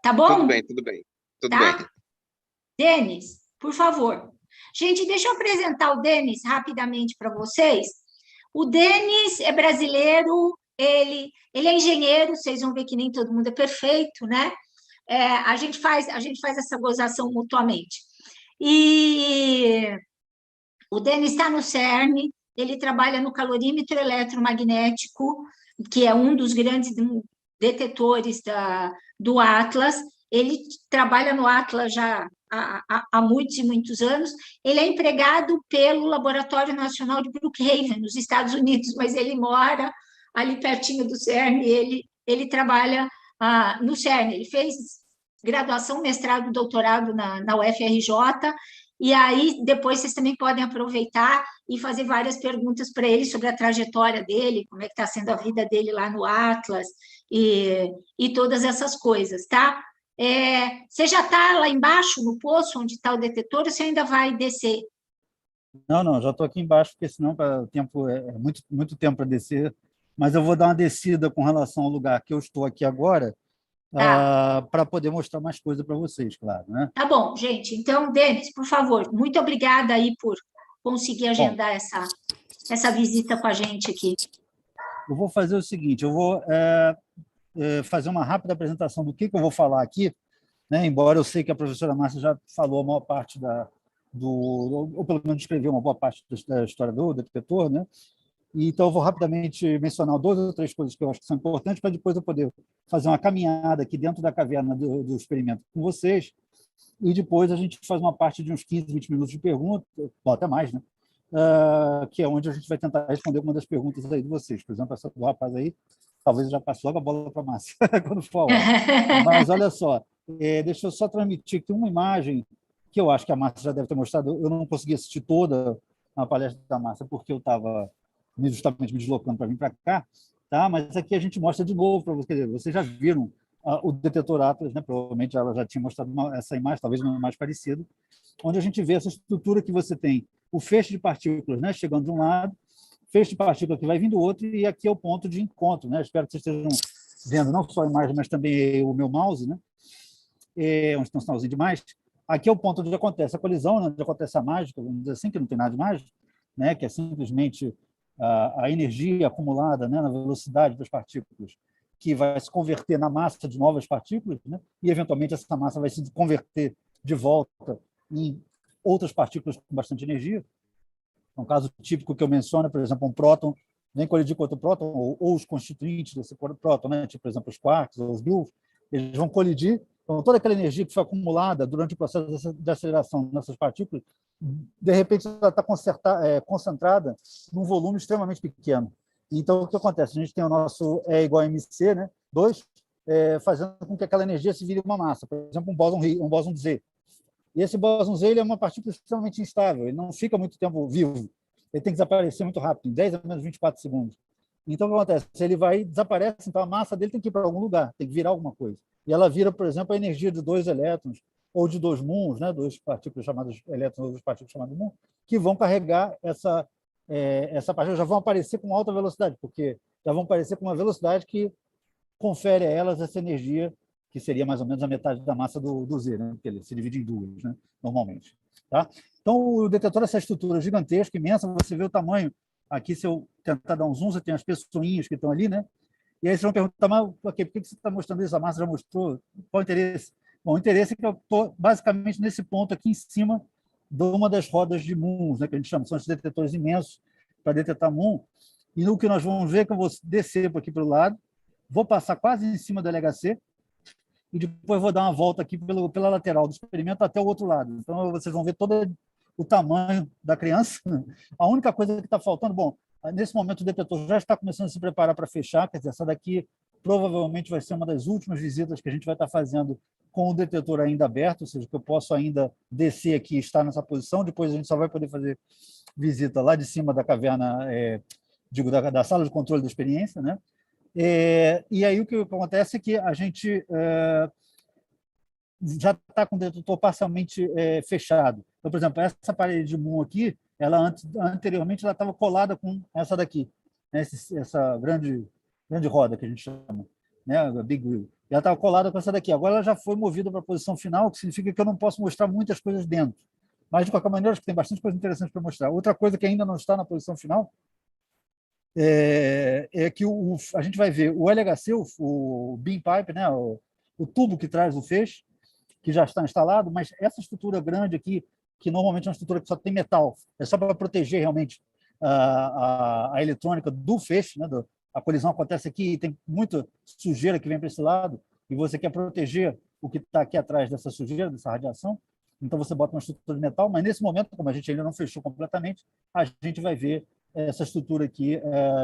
Tá Tudo bom? bem, tudo bem. Tudo bem. Tá? Denis, por favor. Gente, deixa eu apresentar o Denis rapidamente para vocês. O Denis é brasileiro, ele é engenheiro, vocês vão ver que nem todo mundo é perfeito, né? A gente faz essa gozação mutuamente. E o Denis está no CERN, ele trabalha no calorímetro eletromagnético, que é um dos grandes detetores do Atlas. Ele trabalha no Atlas já há muitos e muitos anos. Ele é empregado pelo Laboratório Nacional de Brookhaven, nos Estados Unidos, mas ele mora ali pertinho do CERN, ele trabalha no CERN. Ele fez graduação, mestrado, doutorado na UFRJ, e aí depois vocês também podem aproveitar e fazer várias perguntas para ele sobre a trajetória dele, como é que está sendo a vida dele lá no Atlas e todas essas coisas, tá? Você já está lá embaixo, no poço, onde está o detetor, ou você ainda vai descer? Não, já estou aqui embaixo, porque senão o tempo é muito, muito tempo para descer, mas eu vou dar uma descida com relação ao lugar que eu estou aqui agora, Tá, para poder mostrar mais coisa para vocês, claro, né? tá bom, gente. Então, Denis, por favor, muito obrigada aí por conseguir Bom, agendar essa visita com a gente aqui. eu vou fazer o seguinte, eu vou fazer uma rápida apresentação do que eu vou falar aqui, né? Embora eu sei que a professora Márcia já falou a maior parte ou pelo menos escreveu uma boa parte da história do detetor, né? E, então, eu vou rapidamente mencionar 2 ou 3 coisas que eu acho que são importantes para depois eu poder fazer uma caminhada aqui dentro da caverna do experimento com vocês, e depois a gente faz uma parte de uns 15, 20 minutos de pergunta, ou até mais, né? Que é onde a gente vai tentar responder alguma das perguntas aí de vocês. Por exemplo, essa do rapaz aí, talvez já passe logo a bola para a Márcia, quando for a hora. Mas, olha só, deixa eu só transmitir aqui uma imagem que eu acho que a Márcia já deve ter mostrado. Eu não consegui assistir toda a palestra da Márcia, porque eu estava justamente me deslocando para vir para cá, tá? Mas aqui a gente mostra de novo para vocês. Vocês já viram o detetor Atlas, né? Provavelmente ela já tinha mostrado essa imagem, talvez uma mais parecida, onde a gente vê essa estrutura que você tem, o feixe de partículas, né? Chegando de um lado, feixe de partículas que vai vindo do outro, e aqui é o ponto de encontro, né? Espero que vocês estejam vendo não só a imagem, mas também o meu mouse, né? Onde tem um sinalzinho de mais. Aqui é o ponto onde acontece a colisão, onde acontece a mágica, vamos dizer assim, que não tem nada de mágico, né? Que é simplesmente a energia acumulada, né, na velocidade das partículas, que vai se converter na massa de novas partículas, né, e, eventualmente, essa massa vai se converter de volta em outras partículas com bastante energia. Um caso típico que eu menciono, por exemplo, um próton vem colidir com outro próton, ou os constituintes desse próton, né, tipo, por exemplo, os quarks ou os gluons, eles vão colidir. Então, toda aquela energia que foi acumulada durante o processo de aceleração nessas partículas, de repente, ela está concentrada num volume extremamente pequeno. Então, o que acontece? A gente tem o nosso E igual a mc, né, 2, fazendo com que aquela energia se vire uma massa. Por exemplo, um bóson Z. E esse bóson Z ele é uma partícula extremamente instável, ele não fica muito tempo vivo. Ele tem que desaparecer muito rápido, em 10 a menos 24 segundos. Então, o que acontece? Ele desaparece, então a massa dele tem que ir para algum lugar, tem que virar alguma coisa. E ela vira, por exemplo, a energia de 2 elétrons, ou de 2 muons, né, 2 partículas chamadas elétrons, ou 2 partículas chamadas muons, que vão carregar essa partícula, já vão aparecer com alta velocidade, porque já vão aparecer com uma velocidade que confere a elas essa energia, que seria mais ou menos a metade da massa do Z, né, porque ele se divide em 2, né, normalmente. Tá? Então, o detetor é essa estrutura gigantesca, imensa, você vê o tamanho. Aqui, se eu tentar dar um zoom, você tem as pessoinhas que estão ali, né? E aí vocês vão perguntar, mas okay, por que você está mostrando isso? A Márcia já mostrou. Qual o interesse? Bom, o interesse é que eu estou basicamente nesse ponto aqui em cima de uma das rodas de muons, né, que a gente chama, são esses detetores imensos para detectar muon. E no que nós vamos ver, que eu vou descer por aqui para o lado, vou passar quase em cima do LHC, e depois vou dar uma volta aqui pela lateral do experimento até o outro lado. Então, vocês vão ver todo o tamanho da criança. A única coisa que está faltando, bom, nesse momento o detetor já está começando a se preparar para fechar, quer dizer, essa daqui provavelmente vai ser uma das últimas visitas que a gente vai estar fazendo com o detetor ainda aberto, ou seja, que eu posso ainda descer aqui e estar nessa posição, depois a gente só vai poder fazer visita lá de cima da caverna, da sala de controle da experiência, né? E aí o que acontece é que a gente já está com o detetor parcialmente fechado. Então, por exemplo, essa parede de muon aqui, anteriormente ela estava colada com essa daqui, né? Essa grande roda que a gente chama, né? A Big Wheel. ela estava colada com essa daqui. Agora ela já foi movida para a posição final, que significa que eu não posso mostrar muitas coisas dentro. Mas, de qualquer maneira, acho que tem bastante coisa interessante para mostrar. Outra coisa que ainda não está na posição final é que a gente vai ver o LHC, o beam pipe, né, o tubo que traz o feixe, que já está instalado, mas essa estrutura grande aqui, que normalmente é uma estrutura que só tem metal, é só para proteger realmente a eletrônica do feixe, né, a colisão acontece aqui e tem muita sujeira que vem para esse lado, e você quer proteger o que está aqui atrás dessa sujeira, dessa radiação, então você bota uma estrutura de metal, mas nesse momento, como a gente ainda não fechou completamente, a gente vai ver essa estrutura aqui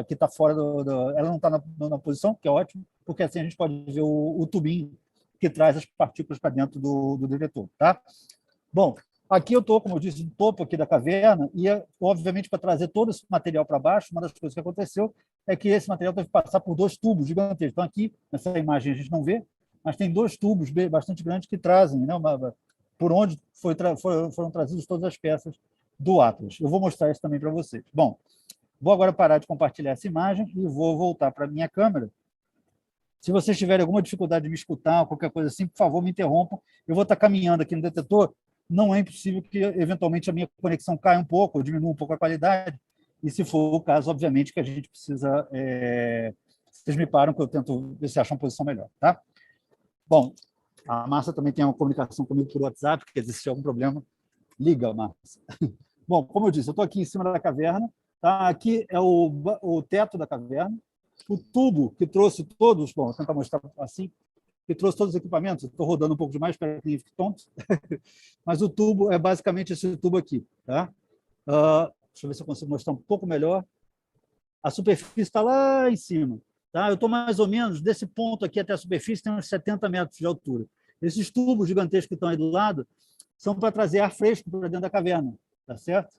que está fora ela não está na posição, que é ótimo, porque assim a gente pode ver o tubinho que traz as partículas para dentro do detetor. Tá? Bom, aqui eu estou, como eu disse, no topo aqui da caverna, e, obviamente, para trazer todo esse material para baixo, uma das coisas que aconteceu é que esse material teve que passar por 2 tubos gigantescos. Então, aqui, nessa imagem, a gente não vê, mas tem 2 tubos bastante grandes que trazem, né, por onde foram trazidas todas as peças do Atlas. Eu vou mostrar isso também para vocês. Bom, vou agora parar de compartilhar essa imagem e vou voltar para a minha câmera. Se vocês tiverem alguma dificuldade de me escutar, qualquer coisa assim, por favor, me interrompam. Eu vou estar caminhando aqui no detetor. Não é impossível que, eventualmente, a minha conexão caia um pouco, ou diminua um pouco a qualidade. E, se for o caso, obviamente, que a gente precisa... Vocês me param que eu tento ver se acham uma posição melhor. Tá? Bom, a Márcia também tem uma comunicação comigo por WhatsApp, quer dizer, se tiver algum problema, liga, Márcia. Bom, como eu disse, eu estou aqui em cima da caverna. Tá? Aqui é o teto da caverna. O tubo que trouxe todos, bom, vou tentar mostrar assim, que trouxe todos os equipamentos, estou rodando um pouco demais para que ninguém fique tonto, mas o tubo é basicamente esse tubo aqui. Tá? Deixa eu ver se eu consigo mostrar um pouco melhor. A superfície está lá em cima. Tá? Eu estou mais ou menos, desse ponto aqui até a superfície, tem uns 70 metros de altura. Esses tubos gigantescos que estão aí do lado são para trazer ar fresco para dentro da caverna, tá certo?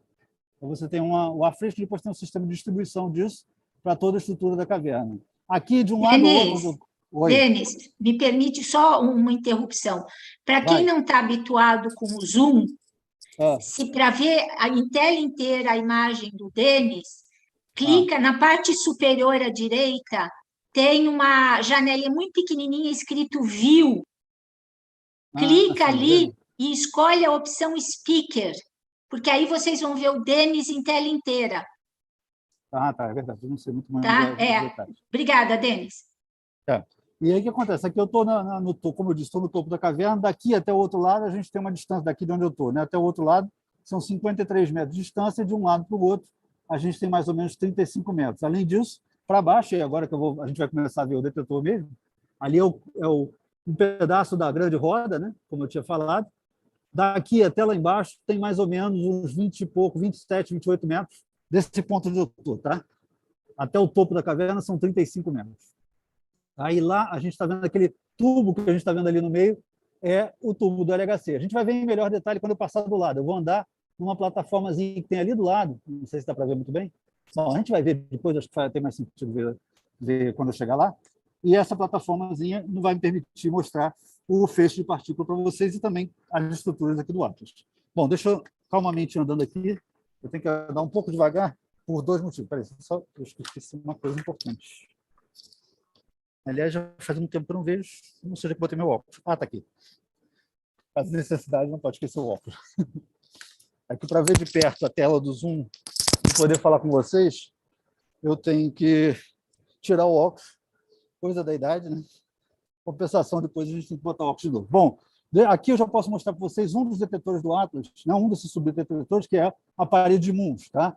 Então, você tem o ar fresco e depois tem um sistema de distribuição disso para toda a estrutura da caverna. Aqui, de um lado ao outro... Denis, me permite só uma interrupção. Para quem não está habituado com o Zoom, se para ver em tela inteira a imagem do Denis, clica na parte superior à direita, tem uma janelinha muito pequenininha escrito View. Clica ali e escolhe a opção Speaker, porque aí vocês vão ver o Denis em tela inteira. Tá, é verdade. Eu não sei muito mais. Obrigada, Denis. E aí o que acontece? Aqui eu estou, como eu disse, estou no topo da caverna. Daqui até o outro lado, a gente tem uma distância daqui de onde eu estou, né? Até o outro lado, são 53 metros de distância, de um lado para o outro, a gente tem mais ou menos 35 metros. Além disso, para baixo, e agora que a gente vai começar a ver o detetor mesmo, ali um pedaço da grande roda, né? Como eu tinha falado. Daqui até lá embaixo, tem mais ou menos uns 20 e pouco, 27, 28 metros, desse ponto onde eu estou, tá? Até o topo da caverna são 35 metros. Aí lá a gente está vendo aquele tubo que a gente está vendo ali no meio, é o tubo do LHC. A gente vai ver em melhor detalhe quando eu passar do lado. Eu vou andar numa plataformazinha que tem ali do lado, não sei se dá para ver muito bem. Bom, a gente vai ver depois, acho que vai ter mais sentido ver quando eu chegar lá. E essa plataformazinha não vai me permitir mostrar o feixe de partícula para vocês e também as estruturas aqui do Atlas. Bom, deixa eu calmamente andando aqui. Eu tenho que andar um pouco devagar por 2 motivos. Peraí, só eu esqueci uma coisa importante. Aliás, já faz um tempo que eu não vejo, não seja que botei meu óculos. Está aqui. Caso de necessidade, não pode esquecer o óculos. Aqui, para ver de perto a tela do Zoom e poder falar com vocês, eu tenho que tirar o óculos, coisa da idade, né? Compensação, depois a gente tem que botar o óculos de novo. Bom, aqui eu já posso mostrar para vocês um dos detetores do Atlas, né? Um desses subdetetores, que é a parede de Muns. Tá?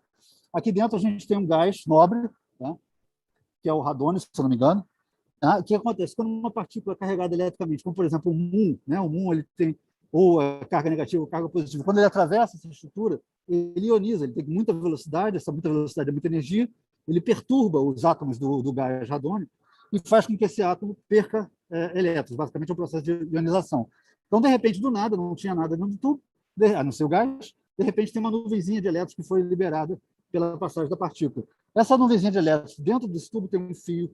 Aqui dentro a gente tem um gás nobre, tá? Que é o radônio, se eu não me engano. O que acontece? Quando uma partícula é carregada eletricamente, como, por exemplo, o Mum, né? O Mum ele tem ou a carga negativa ou carga positiva, quando ele atravessa essa estrutura, ele ioniza, ele tem muita velocidade, essa muita velocidade é muita energia, ele perturba os átomos do gás radônio e faz com que esse átomo perca elétrons, basicamente é um processo de ionização. Então, de repente, do nada, não tinha nada dentro do tubo, a não ser o gás, de repente tem uma nuvenzinha de elétrons que foi liberada pela passagem da partícula. Essa nuvenzinha de elétrons, dentro desse tubo tem um fio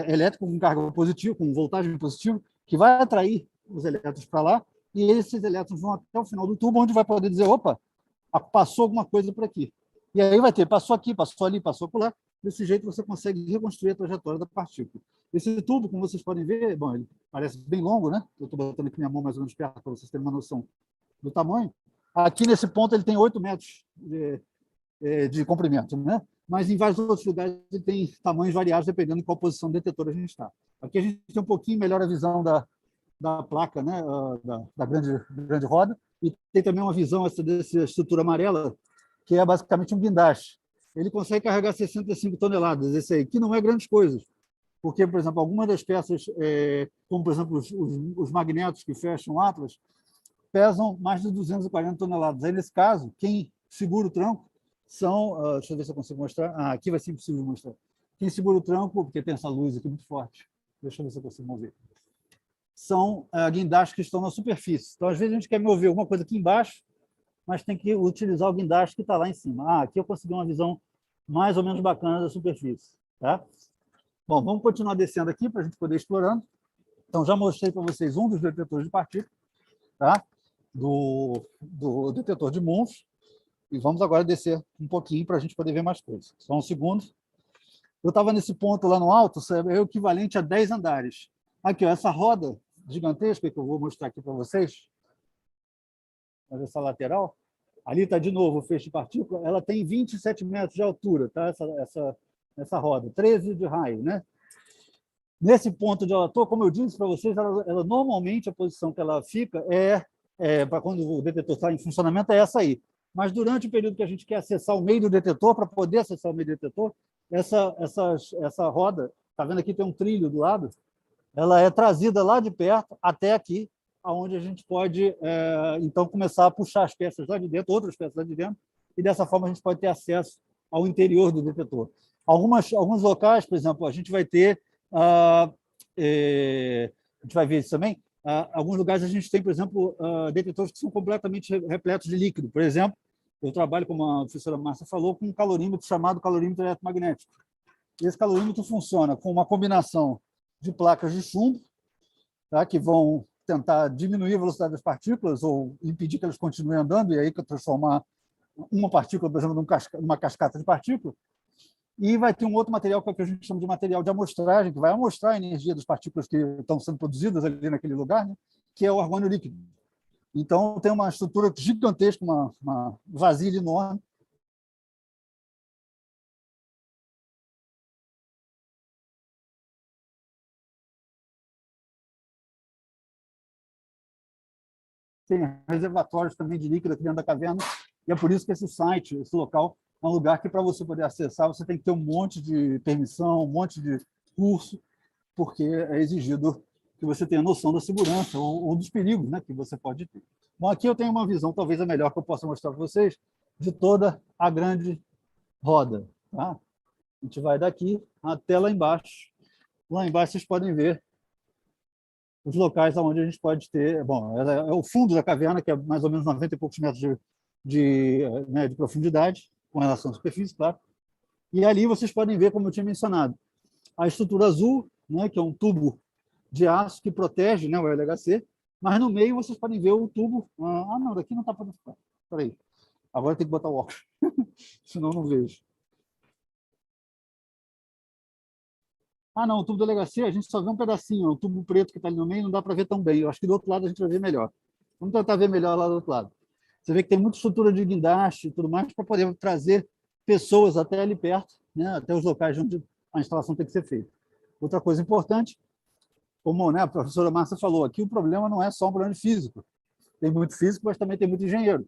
elétrico com carga positiva, com voltagem positiva, que vai atrair os elétrons para lá, e esses elétrons vão até o final do tubo, onde vai poder dizer, opa, passou alguma coisa por aqui. E aí vai ter, passou aqui, passou ali, passou por lá. Desse jeito você consegue reconstruir a trajetória da partícula. Esse tubo, como vocês podem ver, bom, ele parece bem longo, né? Eu estou botando aqui minha mão mais ou menos perto para vocês terem uma noção do tamanho. Aqui, nesse ponto, ele tem 8 metros de comprimento, né? Mas em vários outros lugares ele tem tamanhos variados, dependendo de qual posição do detetor a gente está. Aqui a gente tem um pouquinho melhor a visão da placa, né? da grande roda, e tem também uma visão dessa estrutura amarela, que é basicamente um guindaste. Ele consegue carregar 65 toneladas, esse aí, que não é grandes coisas, porque, por exemplo, algumas das peças, como, por exemplo, os magnetos que fecham o Atlas, pesam mais de 240 toneladas. Aí, nesse caso, quem segura o tranco são... deixa eu ver se eu consigo mostrar. Aqui vai ser impossível mostrar. Quem segura o tranco, porque tem essa luz aqui muito forte, deixa eu ver se eu consigo mover, são guindastes que estão na superfície. Então, às vezes, a gente quer mover alguma coisa aqui embaixo, mas tem que utilizar o guindaste que está lá em cima. Aqui eu consegui uma visão mais ou menos bacana da superfície. Tá? Bom, vamos continuar descendo aqui para a gente poder ir explorando. Então, já mostrei para vocês um dos detetores de partículas, tá? do detetor de Muns, e vamos agora descer um pouquinho para a gente poder ver mais coisas. Só um segundo. Eu estava nesse ponto lá no alto, é o equivalente a 10 andares. Aqui, ó, essa roda gigantesca que eu vou mostrar aqui para vocês, essa lateral, ali está de novo o feixe de partícula, ela tem 27 metros de altura, tá? essa roda, 13 de raio, né? Nesse ponto onde ela estou, como eu disse para vocês, ela normalmente a posição que ela fica para quando o detetor está em funcionamento é essa aí. Mas durante o período que a gente quer acessar o meio do detetor, para poder acessar o meio do detetor, essa roda, está vendo aqui tem um trilho do lado, ela é trazida lá de perto até aqui, onde a gente pode, então, começar a puxar as peças lá de dentro, outras peças lá de dentro, e dessa forma a gente pode ter acesso ao interior do detetor. Alguns locais, por exemplo, a gente vai ter, a gente vai ver isso também, alguns lugares a gente tem, por exemplo, detetores que são completamente repletos de líquido. Por exemplo, eu trabalho, como a professora Márcia falou, com um calorímetro chamado calorímetro eletromagnético. Esse calorímetro funciona com uma combinação de placas de chumbo, tá, que vão tentar diminuir a velocidade das partículas ou impedir que elas continuem andando, e aí transformar uma partícula, por exemplo, numa cascata de partículas. E vai ter um outro material, que é o que a gente chama de material de amostragem, que vai amostrar a energia das partículas que estão sendo produzidas ali naquele lugar, né, que é o argônio líquido. Então, tem uma estrutura gigantesca, uma vasilha enorme. Tem reservatórios também de líquido aqui dentro da caverna, e é por isso que esse site, esse local, é um lugar que, para você poder acessar, você tem que ter um monte de permissão, um monte de curso, porque é exigido que você tenha noção da segurança ou dos perigos, né, que você pode ter. Bom, aqui eu tenho uma visão, talvez a melhor que eu possa mostrar para vocês, de toda a grande roda. Tá? A gente vai daqui até lá embaixo. Lá embaixo vocês podem ver os locais onde a gente pode ter... Bom, é o fundo da caverna, que é mais ou menos 90 e poucos metros de profundidade, com relação à superfície, claro. E ali vocês podem ver, como eu tinha mencionado, a estrutura azul, né, que é um tubo de aço que protege, né, o LHC, mas no meio vocês podem ver o tubo... não, daqui não está para... Espera aí. Agora tem que botar o óculos, senão não vejo. Não, o tubo do LHC, a gente só vê um pedacinho, o tubo preto que está ali no meio não dá para ver tão bem. Eu acho que do outro lado a gente vai ver melhor. Vamos tentar ver melhor lá do outro lado. Você vê que tem muita estrutura de guindaste e tudo mais para poder trazer pessoas até ali perto, né, até os locais onde a instalação tem que ser feita. Outra coisa importante, como, né, a professora Márcia falou, aqui o problema não é só um problema de físico. Tem muito físico, mas também tem muito engenheiro.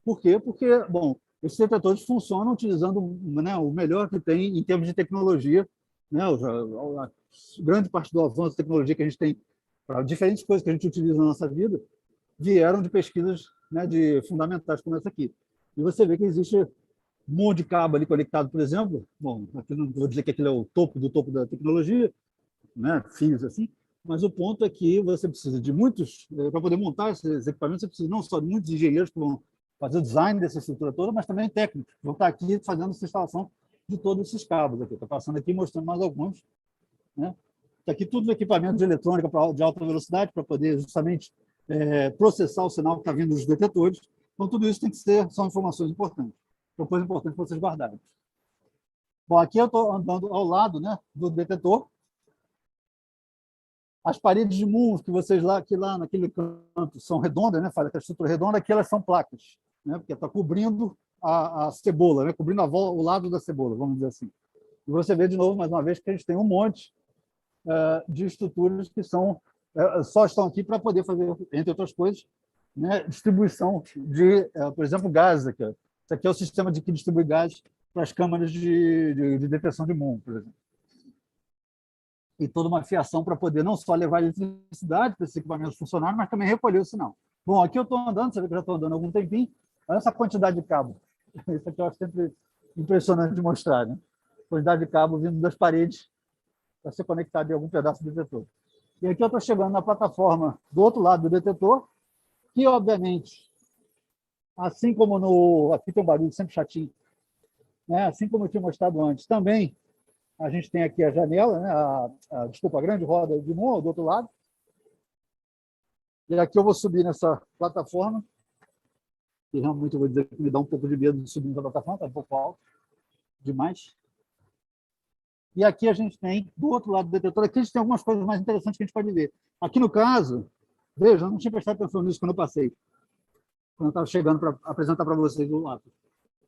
Por quê? Porque, bom, esses detetores funcionam utilizando, né, o melhor que tem em termos de tecnologia, né, a grande parte do avanço de tecnologia que a gente tem para diferentes coisas que a gente utiliza na nossa vida vieram de pesquisas, né, de fundamentais como essa aqui. E você vê que existe um monte de cabo ali conectado, por exemplo. Bom, aqui não vou dizer que aquilo é o topo do topo da tecnologia, né, fios assim, mas o ponto é que você precisa de muitos, para poder montar esses equipamentos, você precisa não só de muitos engenheiros que vão fazer o design dessa estrutura toda, mas também técnicos, que vão estar aqui fazendo essa instalação de todos esses cabos. Estou passando aqui mostrando mais alguns. Né? Está aqui tudo equipamento de eletrônica de alta velocidade para poder justamente processar o sinal que está vindo dos detetores. Então, tudo isso são informações importantes. Então, coisa importante para vocês guardarem. Bom, aqui eu estou andando ao lado, né, do detetor. As paredes de Moon, que lá naquele canto são redondas, né? Faz aquela estrutura redonda, aqui elas são placas, né? Porque está cobrindo a cebola, né? Cobrindo o lado da cebola, vamos dizer assim. E você vê de novo, mais uma vez, que a gente tem um monte de estruturas que só estão aqui para poder fazer, entre outras coisas, né? Distribuição de, por exemplo, gases. Aqui, ó. Isso aqui é o sistema que distribui gases para as câmaras de deteção de Moon, por exemplo. E toda uma fiação para poder não só levar eletricidade para esses equipamentos funcionarem, mas também recolher o sinal. Bom, aqui eu estou andando, você vê que eu já estou andando há algum tempinho, olha essa quantidade de cabo. Isso aqui eu acho sempre impressionante de mostrar, né? Quantidade de cabo vindo das paredes para ser conectado em algum pedaço do detetor. E aqui eu estou chegando na plataforma do outro lado do detetor, que, obviamente, assim como no... Aqui tem um barulho sempre chatinho, né? Assim como eu tinha mostrado antes, também a gente tem aqui a janela, né? A grande roda de Moon do outro lado. E aqui eu vou subir nessa plataforma, que realmente eu vou dizer que me dá um pouco de medo de subir nessa plataforma, está um pouco alto demais. E aqui a gente tem, do outro lado do detetor, aqui a gente tem algumas coisas mais interessantes que a gente pode ver. Aqui no caso, veja, eu não tinha prestado atenção nisso quando eu passei, quando eu estava chegando para apresentar para vocês o lado.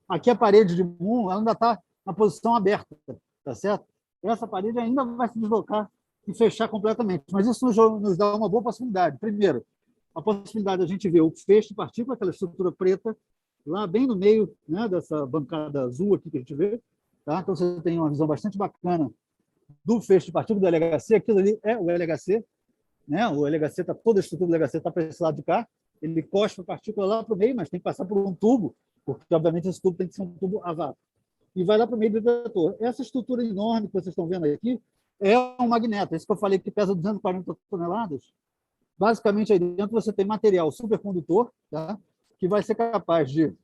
Aqui a parede de Moon, ela ainda está na posição aberta, tá certo? Essa parede ainda vai se deslocar e fechar completamente, mas isso nos dá uma boa possibilidade. Primeiro, a possibilidade de a gente ver o feixe de partícula, aquela estrutura preta, lá bem no meio, né, dessa bancada azul aqui que a gente vê. Tá? Então, você tem uma visão bastante bacana do feixe de partícula do LHC. Aquilo ali é o LHC. Né? O LHC, toda a estrutura do LHC está para esse lado de cá. Ele cospe a partícula lá para o meio, mas tem que passar por um tubo, porque, obviamente, esse tubo tem que ser um tubo a vácuo. E vai lá para o meio do detetor. Essa estrutura enorme que vocês estão vendo aqui é um magneto. Esse que eu falei que pesa 240 toneladas. Basicamente, aí dentro você tem material supercondutor, tá? Que vai ser capaz de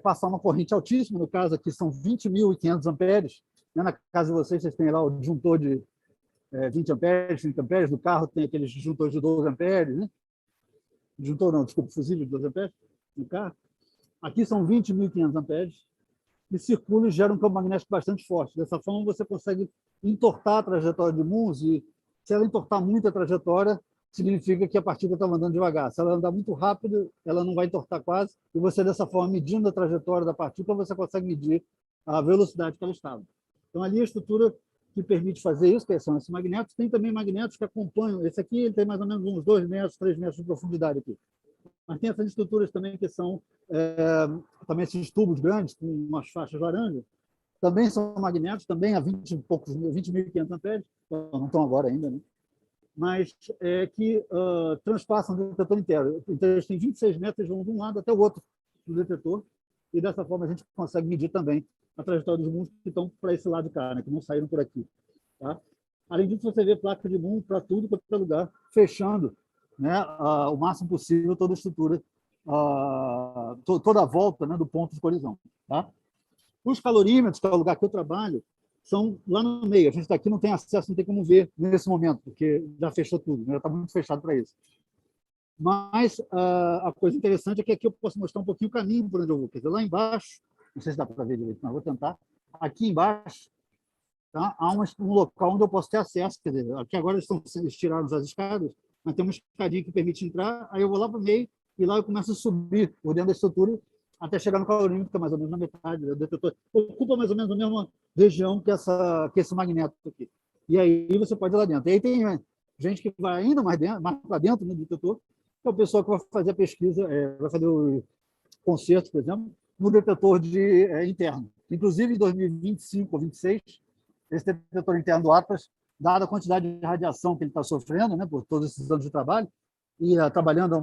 passar uma corrente altíssima. No caso aqui são 20.500 amperes. Né? Na casa de vocês têm lá o disjuntor de 20 amperes, 30 amperes. No carro tem aqueles disjuntores de 12 amperes. Né? Disjuntor não, desculpa, fusível de 12 amperes no carro. Aqui são 20.500 amperes. E circula e gera um campo magnético bastante forte. Dessa forma, você consegue entortar a trajetória de Moon, e se ela entortar muito a trajetória, significa que a partícula está andando devagar. Se ela andar muito rápido, ela não vai entortar quase, e você, dessa forma, medindo a trajetória da partícula, você consegue medir a velocidade que ela estava. Então, ali a estrutura que permite fazer isso, que são esses magnetos, tem também magnetos que acompanham. Esse aqui ele tem mais ou menos uns 2 metros, 3 metros de profundidade aqui. Mas tem essas estruturas também que são também esses tubos grandes com umas faixas laranja, também são magnéticos, também a 20.500 amperes, não estão agora ainda, né? Mas que transpassam o detetor inteiro. Então, eles têm 26 metros, vão de um lado até o outro do detetor, e dessa forma a gente consegue medir também a trajetória dos Moons que estão para esse lado de cá, né? Que não saíram por aqui. Tá? Além disso, você vê placa de Moon para tudo quanto é lugar, fechando, né, o máximo possível toda a estrutura, toda a volta, né, do ponto de colisão. Tá? Os calorímetros, que é o lugar que eu trabalho, são lá no meio. A gente daqui não tem acesso, não tem como ver nesse momento, porque já fechou tudo, né? Já está muito fechado para isso. Mas a coisa interessante é que aqui eu posso mostrar um pouquinho o caminho por onde eu vou. Quer dizer, lá embaixo, não sei se dá para ver direito, mas vou tentar. Aqui embaixo, tá, há um local onde eu posso ter acesso. Quer dizer, aqui agora eles tiraram as escadas, mas tem uma escadinha que permite entrar, aí eu vou lá para o meio e lá eu começo a subir por dentro da estrutura até chegar no calorímetro, que é mais ou menos na metade do detetor. Ocupa mais ou menos a mesma região que esse magneto aqui. E aí você pode ir lá dentro. E aí tem gente que vai ainda mais para dentro, né, do detetor, que é o pessoal que vai fazer a pesquisa, vai fazer o concerto, por exemplo, no detetor interno. Inclusive, em 2025 ou 2026, esse detetor interno do Atlas, dada a quantidade de radiação que ele está sofrendo, né, por todos esses anos de trabalho, e trabalhando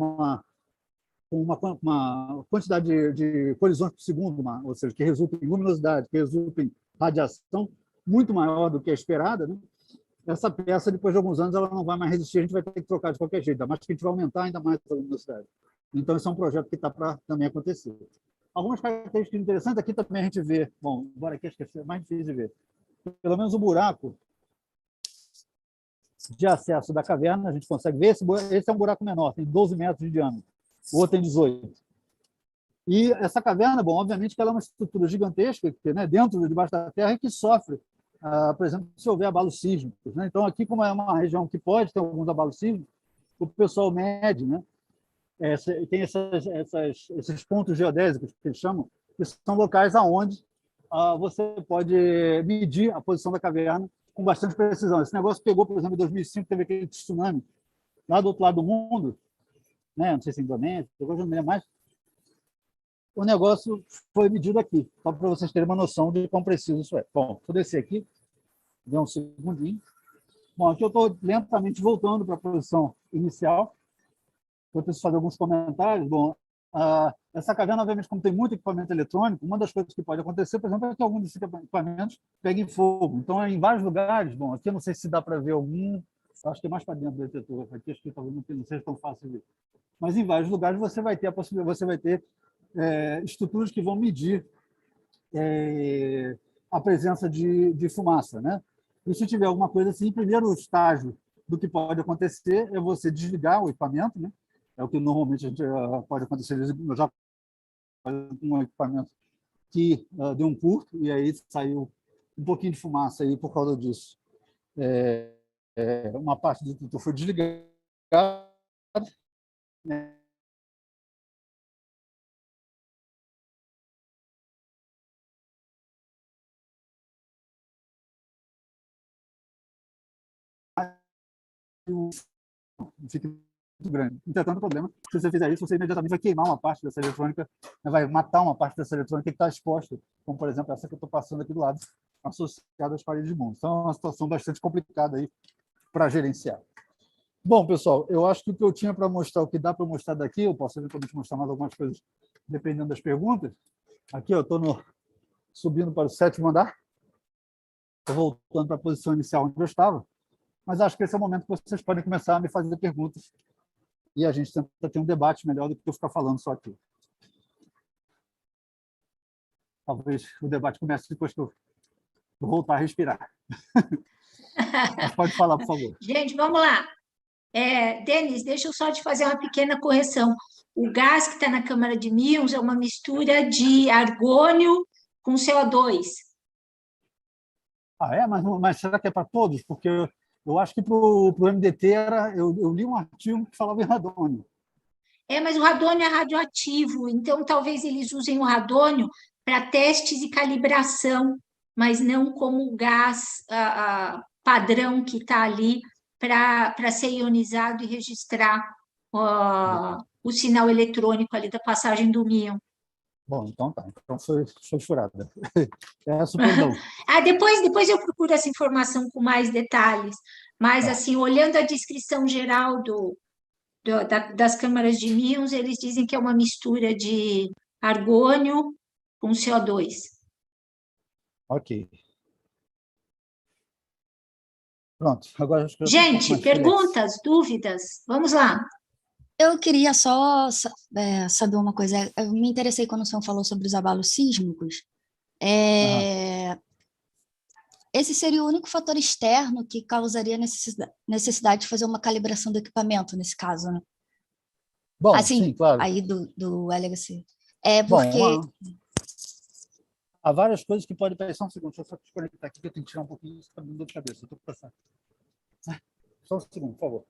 com uma quantidade de colisões por segundo, ou seja, que resulta em luminosidade, que resulta em radiação muito maior do que a esperada, né? Essa peça, depois de alguns anos, ela não vai mais resistir, a gente vai ter que trocar de qualquer jeito, mas que a gente vai aumentar ainda mais a luminosidade. Então, esse é um projeto que está para também acontecer. Algumas características interessantes, aqui também a gente vê, bom, embora aqui acho que é mais difícil de ver, pelo menos o buraco de acesso da caverna, a gente consegue ver, esse é um buraco menor, tem 12 metros de diâmetro, o outro tem 18. E essa caverna, bom, obviamente que ela é uma estrutura gigantesca, que, né, debaixo da terra, e que sofre por exemplo, se houver abalos sísmicos, né? Então, aqui, como é uma região que pode ter alguns abalos sísmicos, o pessoal mede, né? Tem esses pontos geodésicos que eles chamam, que são locais aonde você pode medir a posição da caverna com bastante precisão. Esse negócio pegou, por exemplo, em 2005, teve aquele tsunami lá do outro lado do mundo, né? Não sei se é Indonésia, agora não me lembro mais. O negócio foi medido aqui, só para vocês terem uma noção de quão preciso isso é. Bom, vou descer aqui, dê um segundinho. Bom, aqui eu estou lentamente voltando para a posição inicial. Eu preciso fazer alguns comentários. Bom, essa caverna, obviamente, como tem muito equipamento eletrônico, uma das coisas que pode acontecer, por exemplo, é que algum desses equipamentos peguem fogo. Então, em vários lugares, bom, aqui eu não sei se dá para ver algum, acho que é mais para dentro do detetor, aqui acho que talvez não seja tão fácil de ver. Mas em vários lugares você vai ter a possibilidade, você vai ter estruturas que vão medir a presença de fumaça, né? E se tiver alguma coisa assim, o primeiro estágio do que pode acontecer é você desligar o equipamento, né? É o que normalmente a gente, pode acontecer. Eu já um equipamento que deu um curto e aí saiu um pouquinho de fumaça aí por causa disso. Uma parte do tutor foi desligada, né? Fica muito grande. Entretanto, o problema, se você fizer isso, você imediatamente vai queimar uma parte dessa eletrônica, vai matar uma parte dessa eletrônica que está exposta, como, por exemplo, essa que eu estou passando aqui do lado, associada às paredes de mundo. Então, é uma situação bastante complicada aí para gerenciar. Bom, pessoal, eu acho que o que eu tinha para mostrar, o que dá para mostrar daqui, eu posso eventualmente mostrar mais algumas coisas, dependendo das perguntas. Aqui eu estou subindo para o 7º andar, estou voltando para a posição inicial onde eu estava, mas acho que esse é o momento que vocês podem começar a me fazer perguntas e a gente tenta ter um debate melhor do que eu ficar falando só aqui. Talvez o debate comece depois que eu voltar a respirar. Mas pode falar, por favor. Gente, vamos lá. Denis, deixa eu só te fazer uma pequena correção. O gás que está na câmara de Mions é uma mistura de argônio com CO2. Mas será que é para todos? Porque eu acho que para o MDT eu li um artigo que falava em radônio. Mas o radônio é radioativo, então talvez eles usem o radônio para testes e calibração, mas não como gás padrão que está ali para ser ionizado e registrar o sinal eletrônico ali da passagem do míon. Bom, então tá. Então foi furada. Peço perdão. Depois eu procuro essa informação com mais detalhes, mas assim, olhando a descrição geral das câmaras de míons, eles dizem que é uma mistura de argônio com CO2. Ok. Pronto. Agora acho que eu estou um pouco Gente, mais feliz. perguntas, dúvidas? Vamos lá. Eu queria só saber uma coisa. Eu me interessei quando o senhor falou sobre os abalos sísmicos. Esse seria o único fator externo que causaria necessidade de fazer uma calibração do equipamento, nesse caso, né? Bom, assim, sim, claro. Aí do LHC. Há várias coisas que podem parecer. Só um segundo, deixa eu só desconectar aqui, que eu tenho que tirar um pouquinho isso para me dor de cabeça. Eu estou passando. Só um segundo, por favor.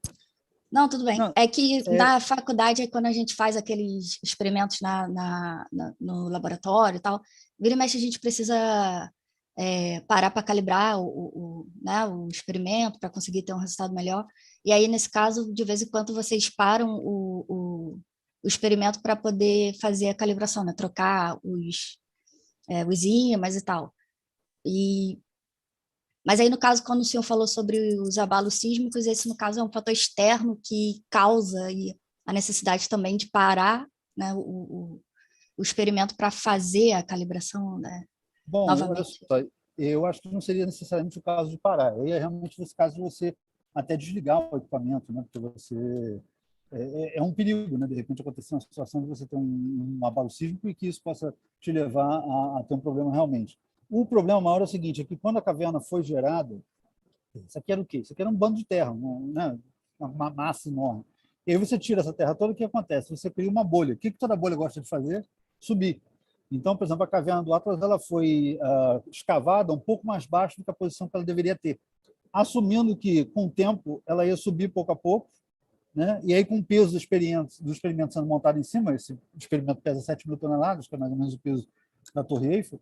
Não, tudo bem. Não, é que na faculdade, quando a gente faz aqueles experimentos no laboratório e tal, vira e mexe a gente precisa parar para calibrar né, o experimento para conseguir ter um resultado melhor. E aí, nesse caso, de vez em quando, vocês param o experimento para poder fazer a calibração, né? Trocar os ímãs e tal. Mas aí, no caso, quando o senhor falou sobre os abalos sísmicos, esse, no caso, é um fator externo que causa a necessidade também de parar, né, o experimento para fazer a calibração, né, bom, novamente. Olha só, eu acho que não seria necessariamente o caso de parar. Aí é realmente esse caso de você até desligar o equipamento, né, porque você... É um perigo, né, de repente acontecer uma situação de você ter um abalo sísmico e que isso possa te levar a ter um problema realmente. O problema maior é o seguinte, é que quando a caverna foi gerada, isso aqui era o quê? Isso aqui era um bando de terra, né? Uma massa enorme. E aí você tira essa terra toda, o que acontece? Você cria uma bolha. O que toda bolha gosta de fazer? Subir. Então, por exemplo, a caverna do Atlas ela foi escavada um pouco mais baixo do que a posição que ela deveria ter, assumindo que, com o tempo, ela ia subir pouco a pouco, né? E aí, com o peso do experimento sendo montado em cima, esse experimento pesa 7.000 toneladas, que é mais ou menos o peso da Torre Eiffel,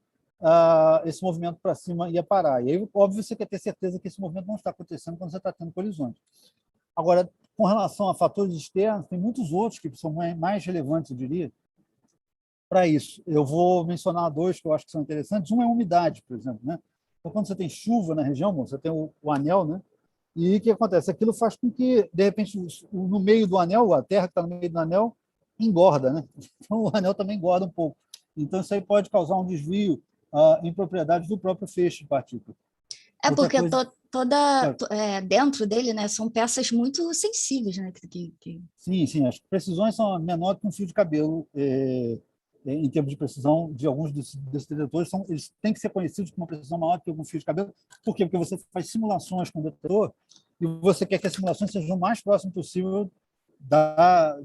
esse movimento para cima ia parar. E aí, óbvio, você quer ter certeza que esse movimento não está acontecendo quando você está tendo colisões. Agora, com relação a fatores externos, tem muitos outros que são mais relevantes, eu diria, para isso. Eu vou mencionar dois que eu acho que são interessantes. Um é a umidade, por exemplo, né? Então, quando você tem chuva na região, você tem o anel, né? E o que acontece? Aquilo faz com que, de repente, no meio do anel, a terra que está no meio do anel, engorda, né? Então, o anel também engorda um pouco. Então, isso aí pode causar um desvio em propriedades do próprio feixe de partícula. É Outra porque coisa... dentro dele, né, são peças muito sensíveis, né? Sim, sim. As precisões são menores que um fio de cabelo. Em termos de precisão de alguns desses detectores, eles têm que ser conhecidos com uma precisão maior que um fio de cabelo. Por quê? Porque você faz simulações com o detector e você quer que as simulações sejam o mais próximo possível da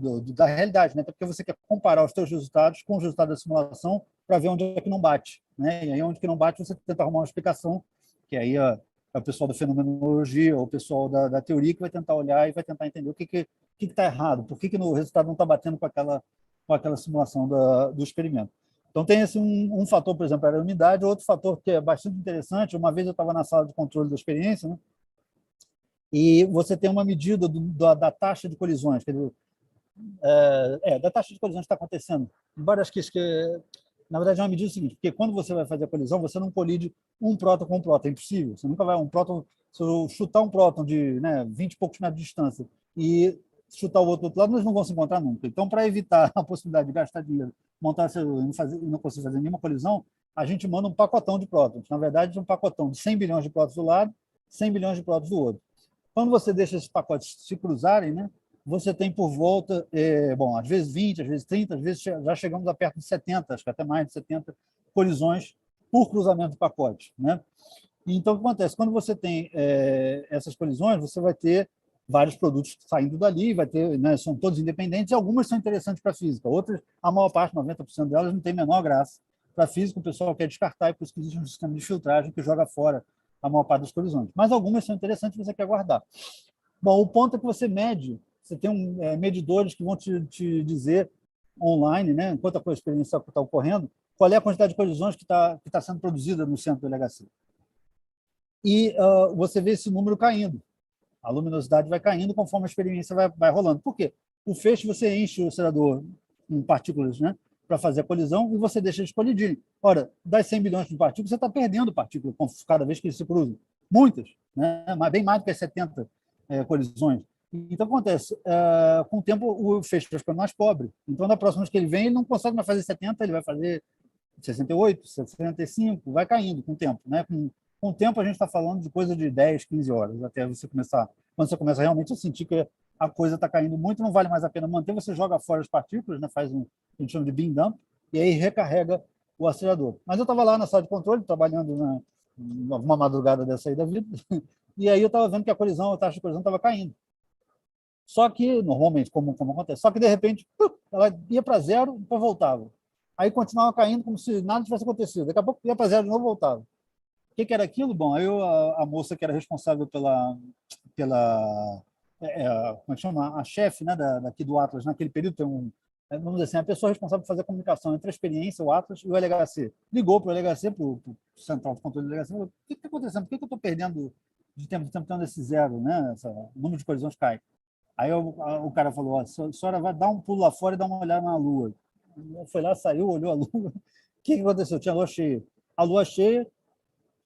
realidade, né? Até porque você quer comparar os seus resultados com os resultados da simulação para ver onde é que não bate, né? E aí, onde que não bate, você tenta arrumar uma explicação, que aí é o pessoal da fenomenologia ou o pessoal da teoria que vai tentar olhar e vai tentar entender o que está errado, por que o resultado não está batendo com aquela simulação do experimento. Então, tem esse um fator, por exemplo, era a umidade. Outro fator que é bastante interessante, uma vez eu estava na sala de controle da experiência, né, e você tem uma medida da taxa de colisões, quer dizer, da taxa de colisões que está acontecendo. Embora acho que na verdade, é uma medida seguinte, porque quando você vai fazer a colisão, você não colide um próton com um próton, é impossível. Você nunca vai um próton, se eu chutar um próton de 20 e poucos metros de distância e chutar o outro do outro lado, eles não vão se encontrar nunca. Então, para evitar a possibilidade de gastar dinheiro, montar e não conseguir fazer nenhuma colisão, a gente manda um pacotão de prótons. Na verdade, um pacotão de 100 bilhões de prótons do lado, 100 bilhões de prótons do outro. Quando você deixa esses pacotes se cruzarem, né, você tem por volta, às vezes 20, às vezes 30, às vezes já chegamos a perto de 70, acho que até mais de 70 colisões por cruzamento de pacote, né? Então, o que acontece? Quando você tem essas colisões, você vai ter vários produtos saindo dali, vai ter, né, são todos independentes, e algumas são interessantes para a física, outras, a maior parte, 90% delas, não tem a menor graça para a física, o pessoal quer descartar, e por isso que existe um sistema de filtragem que joga fora a maior parte das colisões. Mas algumas são interessantes e você quer guardar. Bom, o ponto é que você mede, você tem medidores que vão te dizer online, né, enquanto a experiência está ocorrendo, qual é a quantidade de colisões que está sendo produzida no centro do LHC. E você vê esse número caindo. A luminosidade vai caindo conforme a experiência vai rolando. Por quê? O feixe, você enche o acelerador com partículas, né, para fazer a colisão e você deixa eles colidirem. Ora, das 100 bilhões de partículas, você está perdendo partículas cada vez que eles se cruzam. Muitas, né, bem mais do que as 70 colisões. Então, acontece, com o tempo, o feixe vai ficando mais pobre. Então, da próxima vez que ele vem, ele não consegue mais fazer 70, ele vai fazer 68, 65, vai caindo com o tempo. Né? Com o tempo, a gente está falando de coisa de 10, 15 horas, até você começar. Quando você começa realmente a sentir que a coisa está caindo muito, não vale mais a pena manter, você joga fora as partículas, né? Faz a gente chama de beam dump, e aí recarrega o acelerador. Mas eu estava lá na sala de controle, trabalhando uma madrugada dessa aí da vida, e aí eu estava vendo que a taxa de colisão estava caindo. Só que, normalmente, como acontece, só que, de repente, ela ia para zero e depois voltava. Aí continuava caindo como se nada tivesse acontecido. Daqui a pouco ia para zero de novo e voltava. O que era aquilo? Bom, aí a moça que era responsável pela como é que chama? A chefe, né, daqui do Atlas, naquele período, vamos dizer assim, a pessoa responsável por fazer a comunicação entre a experiência, o Atlas e o LHC. Ligou para o LHC, para o central de controle do LHC, falou: o que está acontecendo? Por que eu estou perdendo de tempo tendo esse zero, né? O número de colisões cai. Aí o cara falou: a senhora vai dar um pulo lá fora e dar uma olhada na Lua. Foi lá, saiu, olhou a Lua. O que aconteceu? Tinha a Lua cheia. A Lua cheia,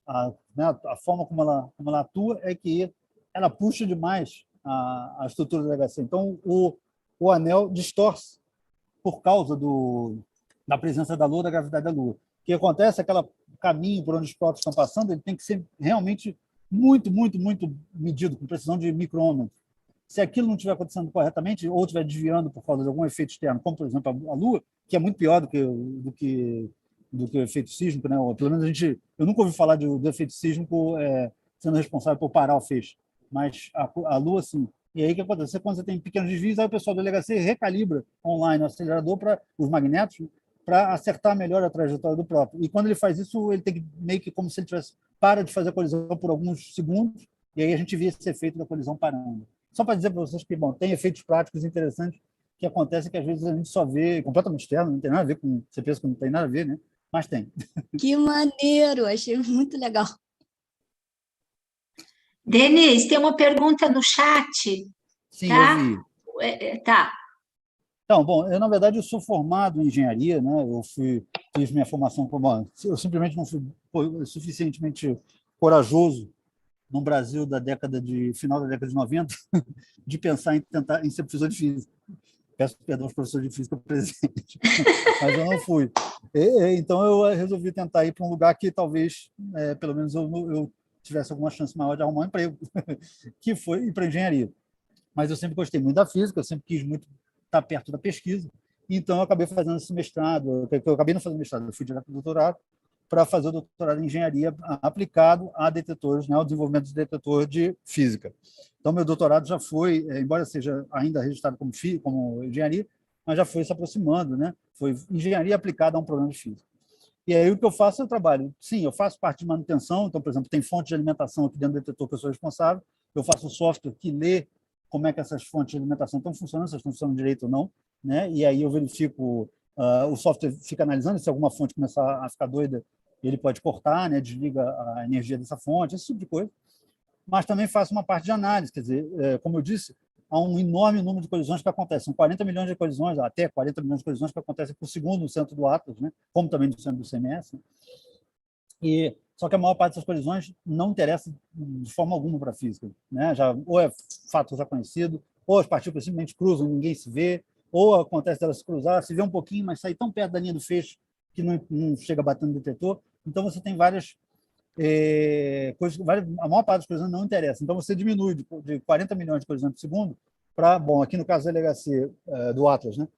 a forma como ela atua é que ela puxa demais a estrutura do LHC. Então, o anel distorce por causa da presença da Lua, da gravidade da Lua. O que acontece é que aquele caminho por onde os prótons estão passando, ele tem que ser realmente muito, muito, muito medido, com precisão de micrômetro. Se aquilo não estiver acontecendo corretamente ou estiver desviando por causa de algum efeito externo, como, por exemplo, a Lua, que é muito pior do que o efeito sísmico, né? Ou, pelo menos eu nunca ouvi falar do efeito sísmico sendo responsável por parar o feixe, mas a Lua, sim. E aí o que acontece? Quando você tem pequenos desvios, aí o pessoal do LHC recalibra online o acelerador para os magnetos para acertar melhor a trajetória do próprio. E quando ele faz isso, ele tem que meio que como se ele tivesse para de fazer a colisão por alguns segundos, e aí a gente vê esse efeito da colisão parando. Só para dizer para vocês que, bom, tem efeitos práticos interessantes que acontecem que às vezes a gente só vê completamente externo, não tem nada a ver com, você pensa que não tem nada a ver, né? Mas tem. Que maneiro, achei muito legal. Denise, tem uma pergunta no chat, Sim, tá? eu vi. Tá. Então, bom, eu, na verdade, eu sou formado em engenharia, né? Fiz minha formação como... Eu simplesmente não fui suficientemente corajoso no Brasil final da década de 90 de pensar em ser professor de física. Peço perdão aos professores de física presentes, mas eu não fui. Então, eu resolvi tentar ir para um lugar que talvez, pelo menos, eu tivesse alguma chance maior de arrumar um emprego, que foi ir para a engenharia. Mas eu sempre gostei muito da física, eu sempre quis muito estar perto da pesquisa, então eu acabei fazendo esse mestrado, eu acabei não fazendo mestrado, eu fui direto para o doutorado, para fazer o doutorado em engenharia aplicado a detetores, né, ao desenvolvimento de detetor de física. Então, meu doutorado já foi, embora seja ainda registrado como engenharia, mas já foi se aproximando, né? Foi engenharia aplicada a um problema de física. E aí o que eu faço, eu trabalho. Sim, eu faço parte de manutenção, então, por exemplo, tem fonte de alimentação aqui dentro do detetor que eu sou responsável, eu faço o software que lê como é que essas fontes de alimentação estão funcionando, se elas estão funcionando direito ou não, né? E aí eu verifico, o software fica analisando, se alguma fonte começar a ficar doida, ele pode cortar, né? Desliga a energia dessa fonte, esse tipo de coisa. Mas também faço uma parte de análise, quer dizer, como eu disse, há um enorme número de colisões que acontecem, são 40 milhões de colisões, até 40 milhões de colisões que acontecem por segundo no centro do Atlas, né? Como também no centro do CMS. Né? Só que a maior parte dessas colisões não interessa de forma alguma para a física. Né? Ou é fato já conhecido, ou as partículas simplesmente cruzam e ninguém se vê, ou acontece delas se cruzar, se vê um pouquinho, mas sai tão perto da linha do feixe que não chega batendo no detetor. Então, você tem várias coisas, a maior parte das colisões não interessa. Então, você diminui de 40 milhões de colisões por segundo para, bom, aqui no caso da LHC do Atlas, né?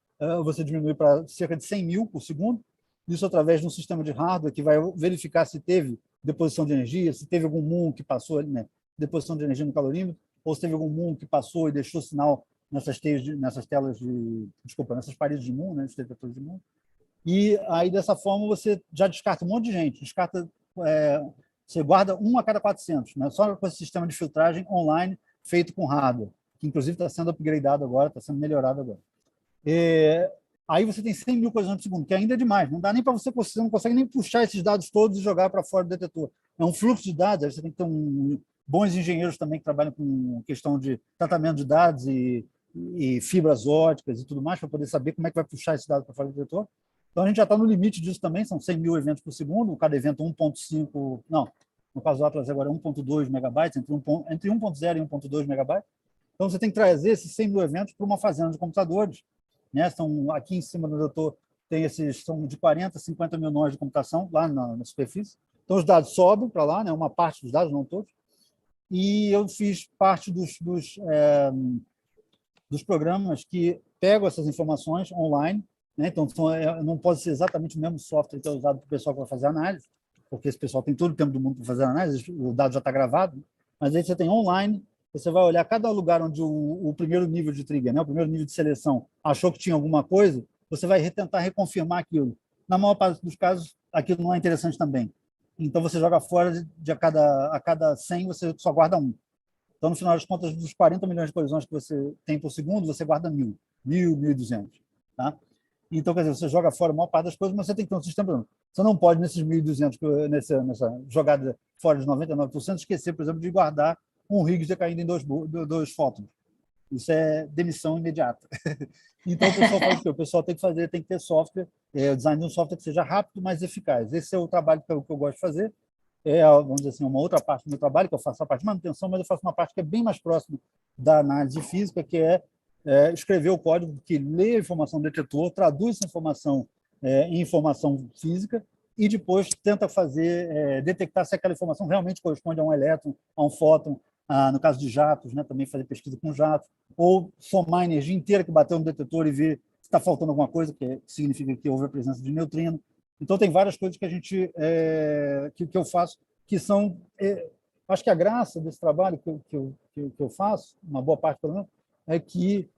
Você diminui para cerca de 100 mil por segundo, isso através de um sistema de hardware que vai verificar se teve deposição de energia, se teve algum muon que passou, né, deposição de energia no calorímetro, ou se teve algum muon que passou e deixou sinal nessas paredes de muon, né, dos detetores de muon. E aí, dessa forma, você já descarta um monte de gente, você guarda 1 a cada 400, né, só com esse sistema de filtragem online feito com hardware, que inclusive está sendo upgradeado agora, está sendo melhorado agora. Aí você tem 100 mil colisões por segundo, que ainda é demais. Não dá nem para você não consegue nem puxar esses dados todos e jogar para fora do detetor. É um fluxo de dados, aí você tem que ter bons engenheiros também que trabalham com questão de tratamento de dados e fibras óticas e tudo mais, para poder saber como é que vai puxar esse dado para fora do detetor. Então, a gente já está no limite disso também, são 100 mil eventos por segundo, cada evento 1.5, não, no caso do Atlas agora é 1.2 megabytes, entre 1.0 e 1.2 megabytes. Então, você tem que trazer esses 100 mil eventos para uma fazenda de computadores, né? Aqui em cima do doutor tem são de 40 a 50 mil nós de computação lá na superfície. Então, os dados sobem para lá, né? Uma parte dos dados, não todos. E eu fiz parte dos programas que pegam essas informações online, né? Então, não pode ser exatamente o mesmo software que é usado para o pessoal que vai fazer análise, porque esse pessoal tem todo o tempo do mundo para fazer análise, o dado já está gravado, mas aí você tem online. Você vai olhar cada lugar onde o primeiro nível de trigger, né, o primeiro nível de seleção, achou que tinha alguma coisa, você vai tentar reconfirmar aquilo. Na maior parte dos casos, aquilo não é interessante também. Então, você joga fora a cada 100, você só guarda 1. Então, no final das contas, dos 40 milhões de colisões que você tem por segundo, você guarda 1.000, 1.200. Tá? Então, quer dizer, você joga fora a maior parte das coisas, mas você tem que ter um sistema. Você não pode, nesses 1.200, nessa jogada fora de 99%, esquecer, por exemplo, de guardar um Higgs caindo em dois fótons. Isso é demissão imediata. Então, o pessoal faz o quê? O pessoal tem que ter software, o design de um software que seja rápido, mas eficaz. Esse é o trabalho que eu gosto de fazer. Vamos dizer assim, uma outra parte do meu trabalho, que eu faço a parte de manutenção, mas eu faço uma parte que é bem mais próxima da análise física, que é escrever o código que lê a informação do detetor, traduz essa informação em informação física e depois tenta detectar se aquela informação realmente corresponde a um elétron, a um fóton, no caso de jatos, né, também fazer pesquisa com jatos, ou somar a energia inteira que bateu no detetor e ver se está faltando alguma coisa, que significa que houve a presença de neutrino. Então, tem várias coisas que que eu faço, que são... acho que a graça desse trabalho que eu faço, uma boa parte pelo menos, é que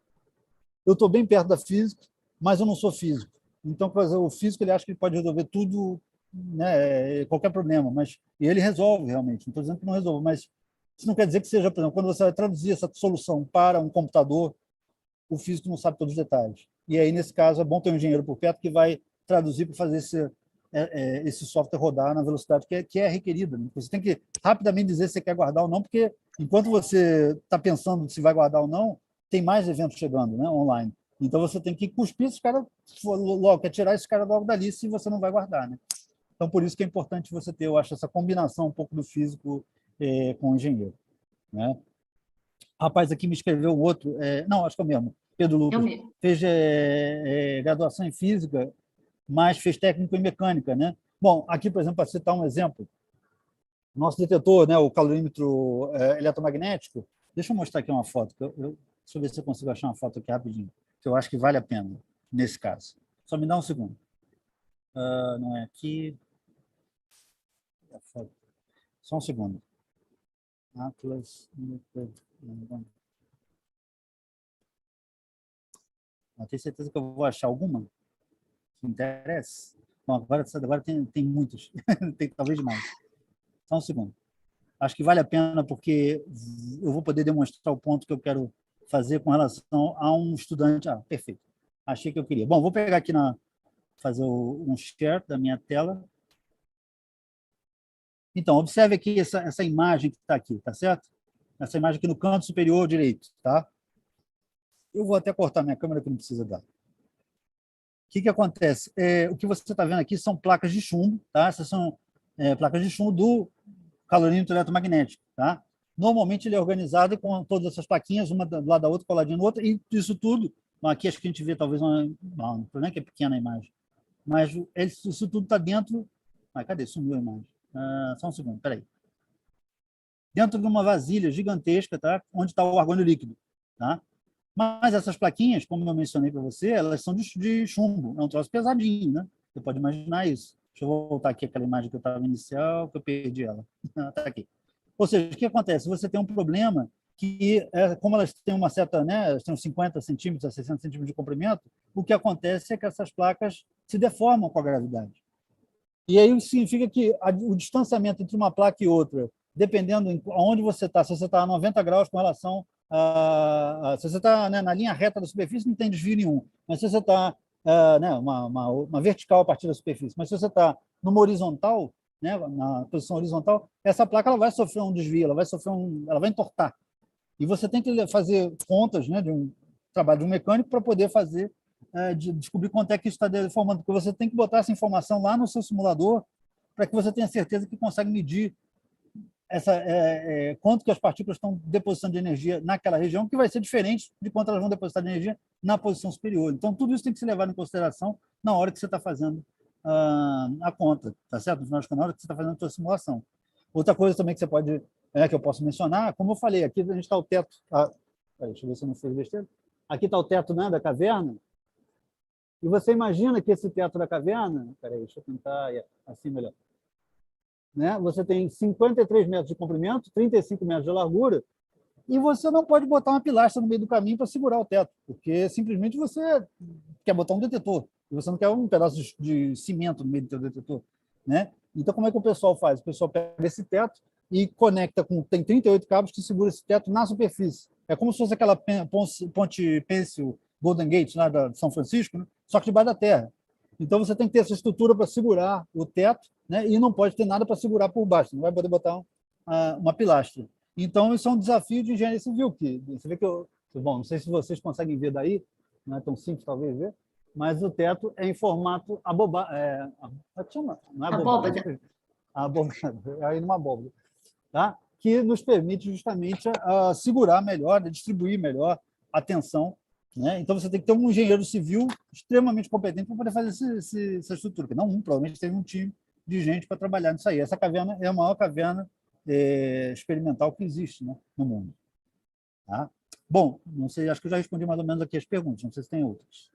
eu estou bem perto da física, mas eu não sou físico. Então, por exemplo, o físico ele acha que ele pode resolver tudo, né, qualquer problema, mas e ele resolve realmente. Não estou dizendo que não resolve, mas isso não quer dizer que seja, por exemplo, quando você vai traduzir essa solução para um computador, o físico não sabe todos os detalhes. E aí, nesse caso, é bom ter um engenheiro por perto que vai traduzir para fazer esse software rodar na velocidade que é requerida. Né? Você tem que rapidamente dizer se você quer guardar ou não, porque enquanto você está pensando se vai guardar ou não, tem mais eventos chegando, né, online. Então, você tem que cuspir esses caras logo, quer tirar esse cara logo dali se você não vai guardar. Né? Então, por isso que é importante você ter, eu acho, essa combinação um pouco do físico com o engenheiro. Né? Rapaz aqui me escreveu um outro, não, acho que é o mesmo, Pedro Eu Lucas, mesmo. fez graduação em física, mas fez técnico em mecânica. Né? Bom, aqui, por exemplo, para citar um exemplo, nosso detetor, né, o calorímetro eletromagnético, deixa eu mostrar aqui uma foto, deixa eu ver se eu consigo achar uma foto aqui rapidinho, que eu acho que vale a pena nesse caso. Só me dá um segundo. Não é aqui. Só um segundo. Atlas. Eu tenho certeza que eu vou achar alguma que interesse. Bom, agora tem muitos, tem talvez mais. Só um segundo. Acho que vale a pena porque eu vou poder demonstrar o ponto que eu quero fazer com relação a um estudante. Perfeito. Achei que eu queria. Bom, vou pegar aqui fazer um share da minha tela. Então, observe aqui essa imagem que está aqui, tá certo? Essa imagem aqui no canto superior direito, tá? Eu vou até cortar minha câmera que não precisa dar. O que acontece? O que você está vendo aqui são placas de chumbo, tá? Essas são placas de chumbo do calorímetro eletromagnético, tá? Normalmente ele é organizado com todas essas plaquinhas, uma do lado da outra, coladinha no outro, e isso tudo, aqui acho que a gente vê talvez não é que é pequena a imagem, mas isso tudo está dentro. Cadê? Sumiu a imagem. Só um segundo, peraí. Dentro de uma vasilha gigantesca, tá? Onde está o argônio líquido, tá? Mas essas plaquinhas, como eu mencionei para você, elas são de chumbo, é um troço pesadinho, né? Você pode imaginar isso. Deixa eu voltar aqui aquela imagem que eu estava inicial, que eu perdi ela. Está aqui. Ou seja, o que acontece? Você tem um problema que, como elas têm uma certa, né, elas têm uns 50 centímetros a 60 centímetros de comprimento, o que acontece é que essas placas se deformam com a gravidade. E aí significa que o distanciamento entre uma placa e outra, dependendo de onde você está, se você está a 90 graus com relação se você está, né, na linha reta da superfície, não tem desvio nenhum. Mas se você está né, uma vertical a partir da superfície, mas se você está numa horizontal, né, na posição horizontal, essa placa ela vai sofrer um desvio, ela vai entortar. E você tem que fazer contas, né, de um trabalho de um mecânico para poder fazer de descobrir quanto é que isso está deformando, porque você tem que botar essa informação lá no seu simulador para que você tenha certeza que consegue medir quanto que as partículas estão depositando de energia naquela região, que vai ser diferente de quanto elas vão depositar de energia na posição superior. Então, tudo isso tem que ser levado em consideração na hora que você está fazendo a conta, tá certo? No final de contas, na hora que você está fazendo a sua simulação. Outra coisa também que você pode, que eu posso mencionar, como eu falei, aqui a gente está o teto. Deixa eu ver se eu não fiz besteira. Aqui está o teto, né, da caverna. E você imagina que esse teto da caverna, deixa eu tentar assim melhor. Né? Você tem 53 metros de comprimento, 35 metros de largura, e você não pode botar uma pilastra no meio do caminho para segurar o teto, porque simplesmente você quer botar um detetor, e você não quer um pedaço de cimento no meio do seu detetor. Né? Então, como é que o pessoal faz? O pessoal pega esse teto e conecta tem 38 cabos que seguram esse teto na superfície. É como se fosse aquela ponte pêncil Golden Gate, lá de São Francisco, né? Só que debaixo da terra. Então, você tem que ter essa estrutura para segurar o teto, né? E não pode ter nada para segurar por baixo, não vai poder botar uma pilastra. Então, isso é um desafio de engenharia civil. Você vê que bom, não sei se vocês conseguem ver daí, não é tão simples talvez ver, mas o teto é em formato abobado. Não é abobado, é aí numa abóbada, tá? Que nos permite justamente segurar melhor, distribuir melhor a tensão. Né? Então, você tem que ter um engenheiro civil extremamente competente para poder fazer essa estrutura. Porque não provavelmente teve um time de gente para trabalhar nisso aí. Essa caverna é a maior caverna experimental que existe, né, no mundo. Tá? Bom, não sei, acho que eu já respondi mais ou menos aqui as perguntas, não sei se tem outras.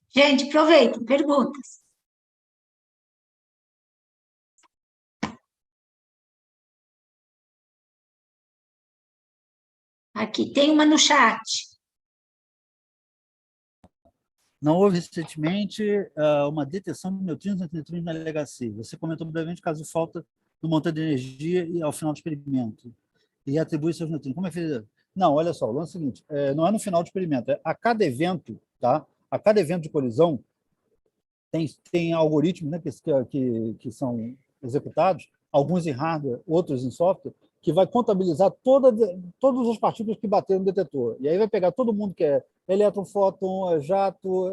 Gente, aproveita, perguntas. Aqui, tem uma no chat. Não houve recentemente uma detecção de neutrinos e antineutrinos na LHC. Você comentou brevemente caso de falta do montante de energia e ao final do experimento. E atribui seus neutrinos. Como é feito? Não, olha só, o lance é o seguinte, não é no final do experimento, é a cada evento, tá? A cada evento de colisão, tem algoritmos, né, que são executados, alguns em hardware, outros em software, que vai contabilizar todas as partículas que bateram no detetor. E aí vai pegar todo mundo que é elétron, fóton, jato,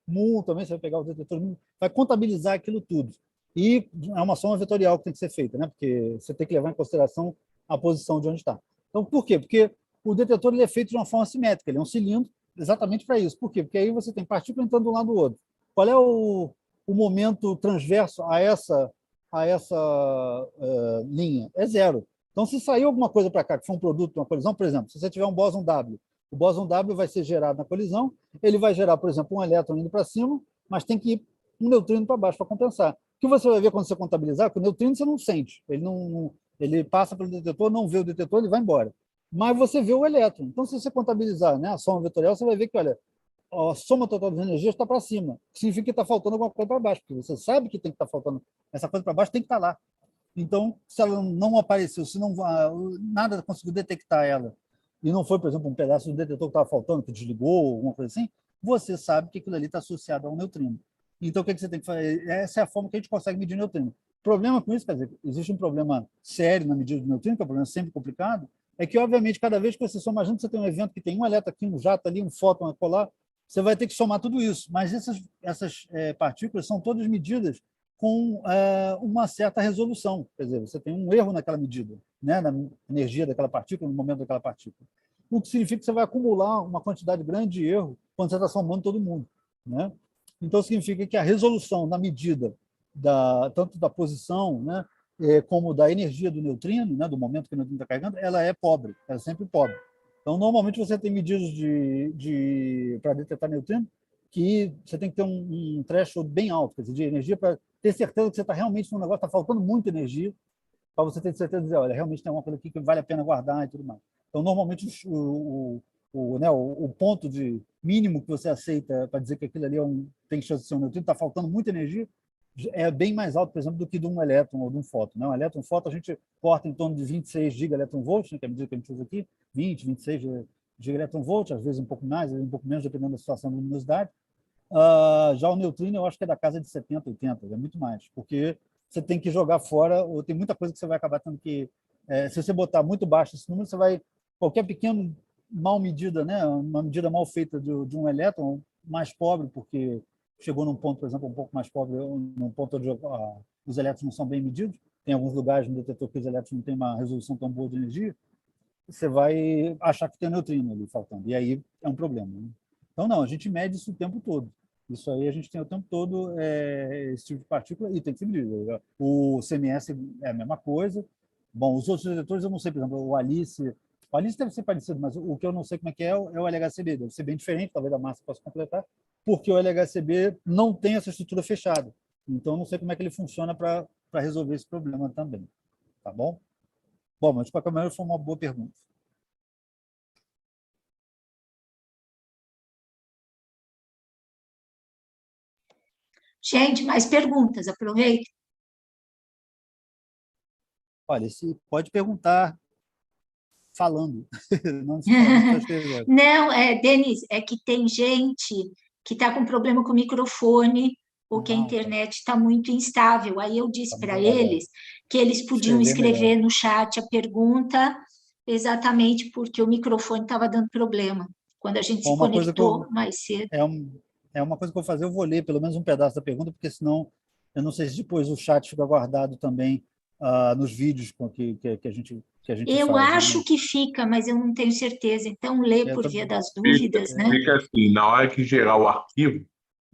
muon, também você vai pegar o detetor, vai contabilizar aquilo tudo. E é uma soma vetorial que tem que ser feita, né? Porque você tem que levar em consideração a posição de onde está. Então, por quê? Porque o detetor ele é feito de uma forma simétrica, ele é um cilindro exatamente para isso. Por quê? Porque aí você tem partícula entrando de um lado do outro. Qual é o momento transverso a essa linha? É zero. Então, se sair alguma coisa para cá, que for um produto de uma colisão, por exemplo, se você tiver um bóson W, o bóson W vai ser gerado na colisão, ele vai gerar, por exemplo, um elétron indo para cima, mas tem que ir um neutrino para baixo para compensar. O que você vai ver quando você contabilizar, que o neutrino você não sente, ele passa pelo detetor, não vê o detetor, ele vai embora. Mas você vê o elétron. Então, se você contabilizar, né, a soma vetorial, você vai ver que, olha, a soma total das energias está para cima, que significa que está faltando alguma coisa para baixo, porque você sabe que tem que estar faltando, essa coisa para baixo tem que estar lá. Então, se ela não apareceu, se não nada conseguiu detectar ela, e não foi, por exemplo, um pedaço do detetor que estava faltando, que desligou, alguma coisa assim, você sabe que aquilo ali está associado a um neutrino. Então, o que você tem que fazer? Essa é a forma que a gente consegue medir neutrino. O problema com isso, quer dizer, existe um problema sério na medida do neutrino, que é um problema sempre complicado, é que, obviamente, cada vez que você soma, imagina que você tem um evento que tem um elétron aqui, um jato ali, um fóton acolá, você vai ter que somar tudo isso. Mas essas partículas são todas medidas com uma certa resolução. Quer dizer, você tem um erro naquela medida, né, na energia daquela partícula, no momento daquela partícula. O que significa que você vai acumular uma quantidade grande de erro quando você está somando todo mundo. Né? Então, significa que a resolução na medida tanto da posição, né, como da energia do neutrino, né, do momento que o neutrino está carregando, ela é pobre, ela é sempre pobre. Então, normalmente, você tem medidas para detectar neutrino que você tem que ter um threshold bem alto, quer dizer, de energia, para ter certeza que você está realmente num negócio, está faltando muita energia, para você ter certeza de dizer, olha, realmente tem alguma coisa aqui que vale a pena guardar e tudo mais. Então, normalmente, o ponto de mínimo que você aceita para dizer que aquilo ali tem chance de ser um neutrino, está faltando muita energia, é bem mais alto, por exemplo, do que de um elétron ou de um fóton. Né? Um elétron, fóton, a gente corta em torno de 26 gigaelectronvolts, né, que é a medida que a gente usa aqui, 20, 26 gigaelectronvolts, às vezes um pouco mais, às vezes um pouco menos, dependendo da situação de luminosidade. Já o neutrino, eu acho que é da casa de 70, 80, é muito mais, porque você tem que jogar fora, ou tem muita coisa que você vai acabar tendo que... se você botar muito baixo esse número, você vai... Qualquer pequeno mal medida, né, uma medida mal feita de um elétron mais pobre, porque chegou num ponto, por exemplo, um pouco mais pobre, num ponto onde os elétrons não são bem medidos, tem alguns lugares no detetor que os elétrons não têm uma resolução tão boa de energia, você vai achar que tem neutrino ali faltando, e aí é um problema. Né? Então, não, a gente mede isso o tempo todo. Isso aí a gente tem o tempo todo esse tipo de partícula e tem que ser medido. O CMS é a mesma coisa. Bom, os outros detectores eu não sei, por exemplo, o Alice deve ser parecido, mas o que eu não sei como é que é o LHCb. Deve ser bem diferente, talvez a Márcia possa completar, porque o LHCb não tem essa estrutura fechada. Então, eu não sei como é que ele funciona para resolver esse problema também. Tá bom? Bom, mas de qualquer maneira foi uma boa pergunta. Gente, mais perguntas, aproveita. Olha, se pode perguntar falando, não só escrevendo. Não, Denise, é que tem gente que está com problema com o microfone ou que a Tá. internet está muito instável. Aí eu Tá disse muito para devagar. eles que eles podiam Escrever melhor. escrever no chat a pergunta, exatamente porque o microfone estava dando problema. Quando a gente Bom, se uma coisa que conectou mais cedo. é uma coisa que eu vou fazer, eu vou ler pelo menos um pedaço da pergunta, porque senão eu não sei se depois o chat fica guardado também nos vídeos que a gente Eu faz. Né? acho que fica, mas eu não tenho certeza. Então, lê Eu por via também, das Fica, dúvidas, né? fica assim, na hora que gerar o arquivo,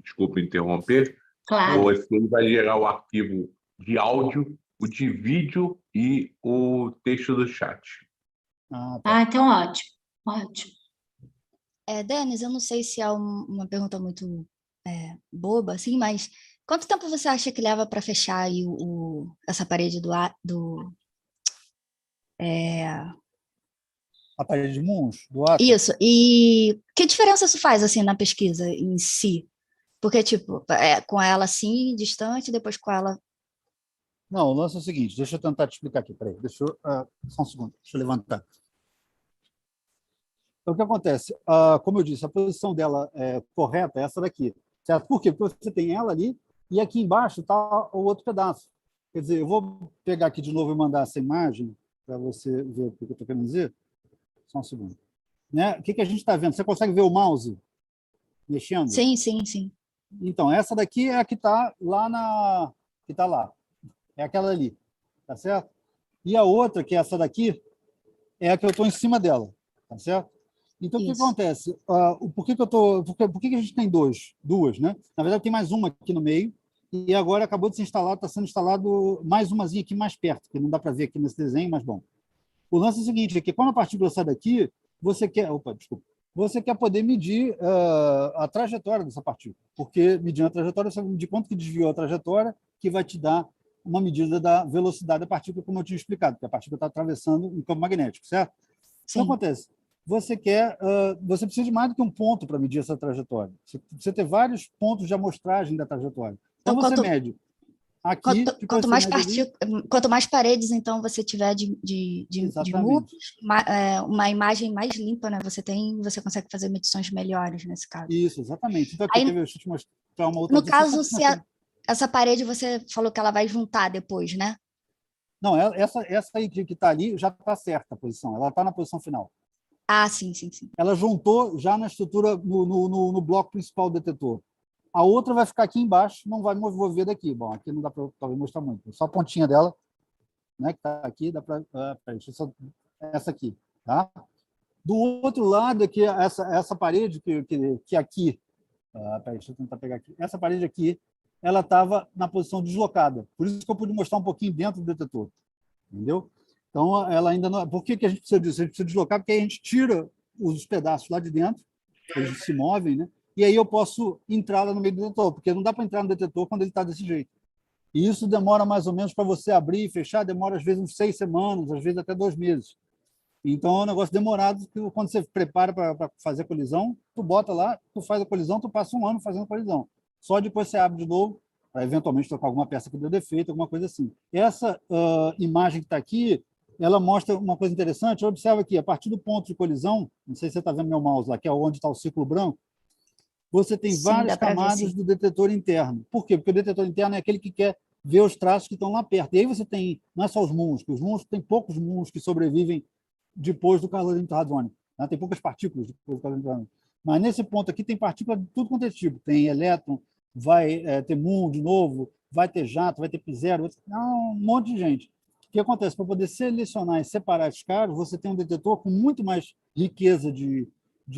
desculpa interromper, Claro. você vai gerar o arquivo de áudio, o de vídeo e o texto do chat. tá. Então ótimo, ótimo. Denis, eu não sei se é uma pergunta muito boba, assim, mas quanto tempo você acha que leva para fechar aí essa parede do A parede de Muons, do Atlas? Isso. E que diferença isso faz, assim, na pesquisa em si? Porque, tipo, com ela assim, distante, depois com ela... Não, o lance é o seguinte, deixa eu tentar te explicar aqui, peraí, só um segundo, deixa eu levantar. Então, o que acontece? Como eu disse, a posição dela correta é essa daqui, certo? Por quê? Porque você tem ela ali e aqui embaixo está o outro pedaço. Quer dizer, eu vou pegar aqui de novo e mandar essa imagem para você ver o que eu estou querendo dizer. Só um segundo. Né? O que a gente está vendo? Você consegue ver o mouse mexendo? Sim, sim, sim. Então, essa daqui é a que está lá que está lá. É aquela ali, tá certo? E a outra, que é essa daqui, é a que eu estou em cima dela, tá certo? Então, o que acontece? Por que a gente tem duas, né? Na verdade, tem mais uma aqui no meio, e agora acabou de ser instalado, está sendo instalado mais umazinha aqui mais perto, que não dá para ver aqui nesse desenho, mas bom. O lance é o seguinte, é que quando a partícula sai daqui, você quer poder medir a trajetória dessa partícula, porque medindo a trajetória, você vai medir quanto que desviou a trajetória, que vai te dar uma medida da velocidade da partícula, como eu tinha explicado, porque a partícula está atravessando um campo magnético, certo? Sim. O que acontece? Você precisa de mais do que um ponto para medir essa trajetória. Você precisa ter vários pontos de amostragem da trajetória. Então, você mede aqui... Quanto mais paredes, então, você tiver de muros, uma imagem mais limpa, né? Você consegue fazer medições melhores nesse caso. Isso, exatamente. Então, aí, deixa eu te mostrar uma outra... No caso, essa parede você falou que ela vai juntar depois, né? Não, essa aí que está ali já está certa a posição. Ela está na posição final. Ah, sim. Ela juntou já na estrutura, no bloco principal do detetor. A outra vai ficar aqui embaixo, não vai mover daqui. Bom, aqui não dá para talvez mostrar muito. Só a pontinha dela, né, que está aqui, dá para... essa aqui, tá? Do outro lado, aqui, essa parede que aqui... deixa eu tentar pegar aqui. Essa parede aqui, ela estava na posição deslocada. Por isso que eu pude mostrar um pouquinho dentro do detetor. Entendeu? Então, ela ainda não... Por que a gente precisa disso? A gente precisa deslocar porque aí a gente tira os pedaços lá de dentro, eles se movem, né? E aí eu posso entrar lá no meio do detetor, porque não dá para entrar no detetor quando ele está desse jeito. E isso demora mais ou menos para você abrir e fechar, demora às vezes uns 6 semanas, às vezes até 2 meses. Então, é um negócio demorado, que quando você prepara para fazer a colisão, tu bota lá, tu faz a colisão, tu passa 1 ano fazendo a colisão. Só depois você abre de novo, para eventualmente trocar alguma peça que deu defeito, alguma coisa assim. Essa imagem que está aqui, ela mostra uma coisa interessante. Observa aqui, a partir do ponto de colisão, não sei se você está vendo meu mouse lá, que é onde está o círculo branco, você tem várias camadas do detetor interno. Por quê? Porque o detetor interno é aquele que quer ver os traços que estão lá perto. E aí você tem, não é só os muons, tem poucos muons que sobrevivem depois do calorimetro radônico. Né? Tem poucas partículas depois do calorimetro radônico. Mas nesse ponto aqui tem partícula de tudo quanto é tipo. Tem elétron, vai ter muon de novo, vai ter jato, vai ter P0, um monte de gente. O que acontece? Para poder selecionar e separar esses caras, você tem um detetor com muito mais riqueza de